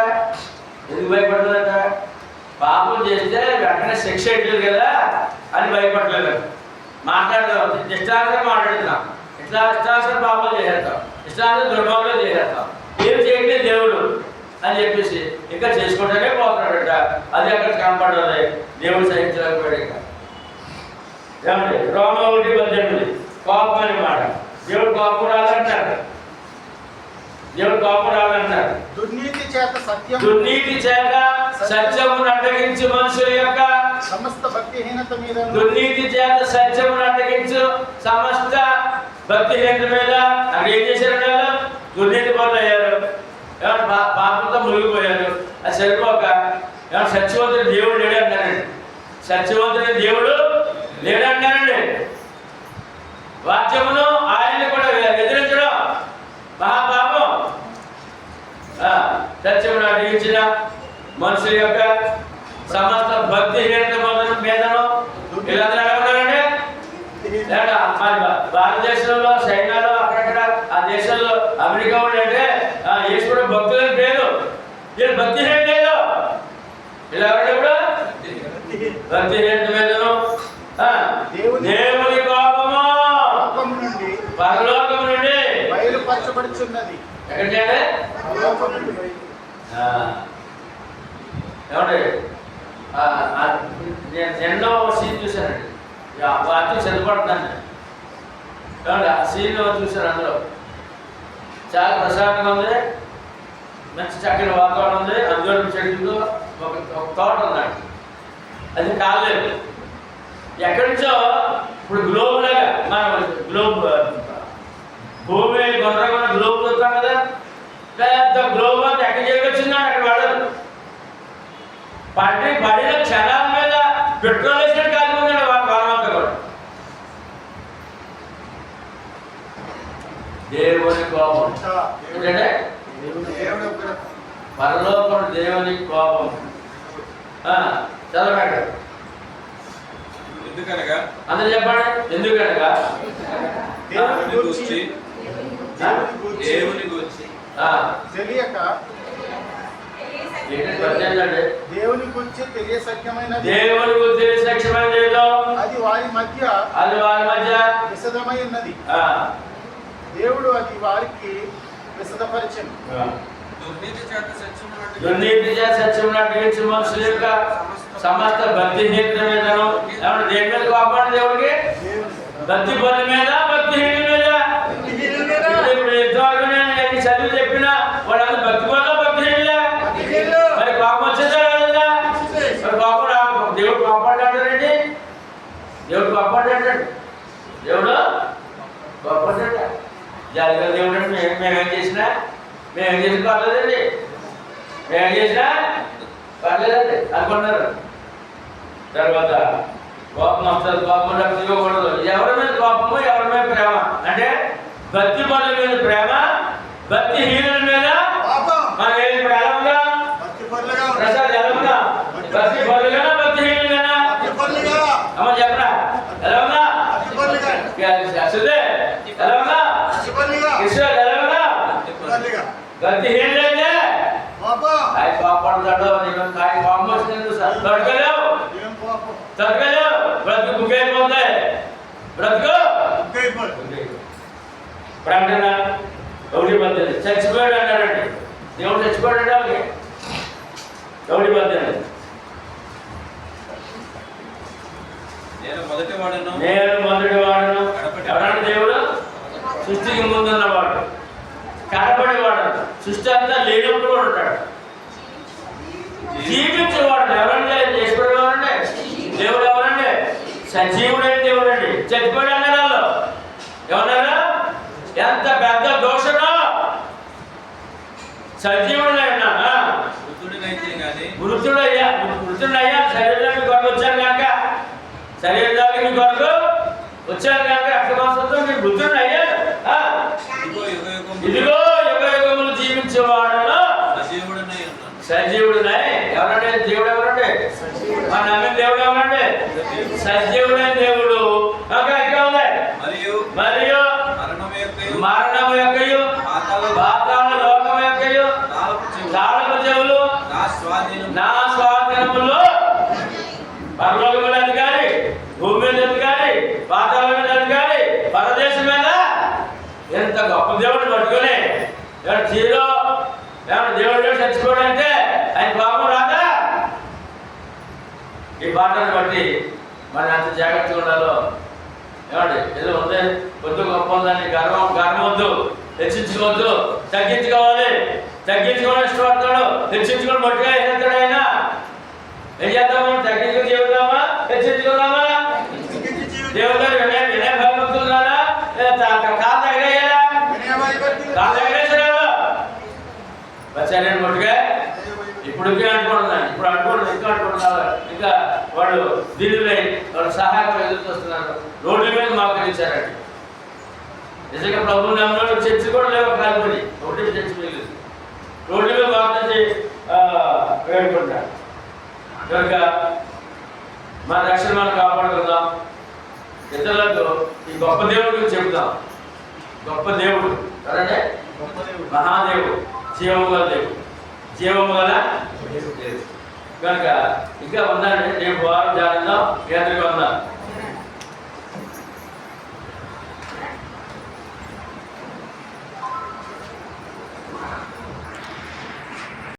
పాపం చేస్తే వెంటనే శిక్ష ఎట్లేదు కదా అని భయపడలేదు. మాట్లాడదాం, ఇష్టాలుగా మాట్లాడుతున్నాం. ఇష్టానుసారం పాపాలు చేసేస్తాం, ఇష్టానుసారం దుర్మార్గాలు చేసేస్తాం. ఏం చేయట్లేదు దేవుడు అని చెప్పేసి ఇంకా చేసుకుంటూనే పోతున్నాడట. అది అక్కడ కనపడదు, దేవుడు సహించలేకపోయాడు. ఇంకా ఏమండి రోమ 1:18 కోపం అనే మాట. దేవుడు కోపం రాదంటారు, దేవుడు కోపం రాదంటారు. దుర్నీతి చేత సత్యం, దుర్నీతి చేత సత్యమును అడ్డగించు మనుషుల యొక్క సమస్త భక్తిహీనత మీద, దుర్నీతి చేత సత్యమును అడ్డగించు సమస్త భక్తిహీనత మీద. అక్కడ ఏం చేశారు? దుర్నీతి పనులు అయ్యారు, పాపంతో మునిగిపోయారు. అది సరిపోక సత్యవంతుడు దేవుడు లేడు అంటారండి. సత్యవంతుడి దేవుడు లేడు అంటారండి. వాక్యమును ఆయన్ని కూడా ఎదిరించడం మహాపాపం. సత్యమును అడ్డగించిన మనుషుల యొక్క సమస్త భక్తిహీనత మీదను వీళ్ళందరూ ఎలా ఉన్నారండి? భారతదేశంలో, చైనాలో, అక్కడక్కడ ఆ దేశంలో, అమెరికా వాళ్ళు అంటే ఈశ్వరుడు భక్తులని పేరు, వీళ్ళు భక్తిహీనత లేదు. ఇలా ఎవరు భక్తిహీనత మీదను దేవుని కోపము పరలోకము నుండి బయలుపరచబడుచున్నది. ఎక్కడికంటే ఏమంటే నేను ఎన్నో సీన్ చూశానండి. వాక్యం చదివబడుతున్నాను ఏమంటే ఆ సీన్ చూశాను. అందులో చాలా ప్రశాంతంగా ఉంది, మంచి చక్కని వాతావరణం ఉంది. అందులో చెట్లు ఒక తోట ఉందండి, అది కాలేదు. ఎక్కడి నుంచో ఇప్పుడు గ్లోబ్ లాగా మన గ్లోబ్ భూమి గుండ్రగా గ్లోబ్ చూస్తాం కదా, పెద్ద గ్లోబ్ అంతా ఎక్కడికి వచ్చిందో అక్కడ పడదు. పడిన క్షణాల మీద పెట్రోల్ వేసినట్టు కాలిపోతున్నాడు వానమంతా కూడా. దేవుని కోపం ఏంటంటే పరలోకం దేవుని కోపం. చదవండి ఎందుకనగా, అందరూ చెప్పండి. ఎందుకనగా దేవుని గూర్చి తెలియక, దేవుని గురించి తెలియసఖ్యమైనది, దేవుని గురించి తెలియసఖ్యమైనది ఏదో అది వారి మధ్య విశదమై ఉన్నది. దేవుడు అది వారికి విశదపరిచను. దుర్నీతి చేత సత్యమును అడ్డగించు మనుషుల యొక్క సమస్త భక్తిహీనత మీదను. దేని మీద కోపం? దేవుడికి భక్తి పనుల మీద, భక్తిహీనుల మీద. ఇప్పుడు ఎంతవరకు నేను చదివి చెప్పిన వాళ్ళందరూ భక్తి పనులు, భక్తిహీనులే. మరి కోపం వచ్చేదా లేదా? మరి కోపం రా, దేవుడు కోపడ్డాడండి. దేవుడు కోపడ్డాడు, దేవుడు కోపడ్డాడు. జాగ్రత్త దేవుడు అంటే మేమేం చేసినా పర్లేదండి, మేమేం చేసినా పర్లేదండి అనుకున్నారు. తర్వాత కోపం వస్తుంది, కోపం ఇవ్వకూడదు. ఎవరి మీద కోపము, ఎవరి మీద ప్రేమ అంటే భక్తి పనుల మీద ప్రేమ, భక్తిహీనుల మీద మనం ఏది ఎలా ఉందా? ప్రసాద్ ఎలా ఉందా? భక్తి పనులుగానా, భక్తిహీనులుగానా? అమ్మ చెప్పరా ఎలా ఉందా? అసలే ఎలా ఉందా? కృష్ణ ఎలా ఉందా? భక్తిహీనులైతే ఆయన కోపడతాడు. ఆయన కోపం వచ్చింది తడకలేవు, బ్రతుకు బుగ్గైపోతాయి, బ్రతుకు ప్రకటన 1:18 చచ్చిపోయాడు అన్నాడండి. దేవుడు చచ్చిపోయాడు వాళ్ళకి. 1:18 నేను మొదటి వాడను. ఎవరన్నా దేవుడు సృష్టికి ముందున్నవాడు, కనబడేవాడు, సృష్టి అంతా లేనప్పుడు కూడా ఉంటాడు. జీవించేవాడు ఎవరండి? చేసుకునే ఎవరండి? దేవుడు ఎవరండి? సజీవుడైన దేవుడు అండి. చచ్చిపోయాడు అన్నారు వాళ్ళు. ఏమన్నారు? ఎంత పెద్ద దోషమో. సజీవుడైనా మృతుడయ్యా శరీరానికి కొరకు వచ్చాను కనుక, శరీరానికి మీ కొరకు వచ్చాను కనుక అక్షమాసంతో మీరు మృతుడు అయ్యారు. ఇదిగో యుగయుగములు జీవించేవాడను సజీవుడునై. ఎవరంటే దేవుడు? ఎవరంటే మన నమ్మిన దేవుడు? ఎవరంటే సజీవుడైన దేవుడు. మరియు మరణము యొక్కయు పాతాళ లోకము యొక్కయు తాళపు చెవులు నా స్వాధీనములో. పరలోకముల అధికారి, భూమి మీద అధికారి, పాతాళ మీద అధికారి, పరదేశం మీద గొప్ప దేవుడిని పట్టుకొని జీరో దేవుడు చచ్చిపోవడం అంటే ఆయన పాపం రాదా? ఈ పాటను బట్టి మరి అంత జాగ్రత్తగా ఉండాలో ఏమండి? ఏదో ఉంది పొద్దు గొప్ప ఉందని గర్వం వద్దు, హెచ్చించుకోవద్దు, తగ్గించుకోవాలి. తగ్గించుకోవడం ఇష్టపడతాడు, హెచ్చించుకోవడం మొట్టిగా వేస్తాడు ఆయన. ఏం చేద్దాం? మనం తగ్గించుకుని చెబుతామా, హెచ్చించుకుందామా? దేవుడు గారు వినయ భయభక్తులున్నారా? కాలు తగ్గేయాలా? కాలు తగ్గేసారా? వచ్చారని మొట్టుగా ఇప్పటికే అంటుకుంటున్నాను, ఇప్పుడు అంటుకుంటున్నాను, ఇంకా అంటుకుంటున్నారు. ఇంకా వాళ్ళు దీనిపై వాళ్ళు సహాయం ఎదురు చూస్తున్నారు. రోడ్ల మీద మోకరించారండి. నిజంగా ప్రభు నామంలో చర్చి కూడా లేవు, కాలిపోయి ఒకటి చర్చి మిగిలింది. రోడ్ల మీద మోకరించి వేడుకుంటారు. కనుక మన రక్షణ మనం కాపాడుకుందాం. ఇతరులకు ఈ గొప్ప దేవుడి గురించి చెబుతాం. గొప్ప దేవుడు కదండి, మహాదేవుడు, జీవము గల దేవుడు, జీవము గల కనుక ఇంకా ఉందండి. రేపు వారం జాగ్రత్త కేంద్రంగా ఉందా?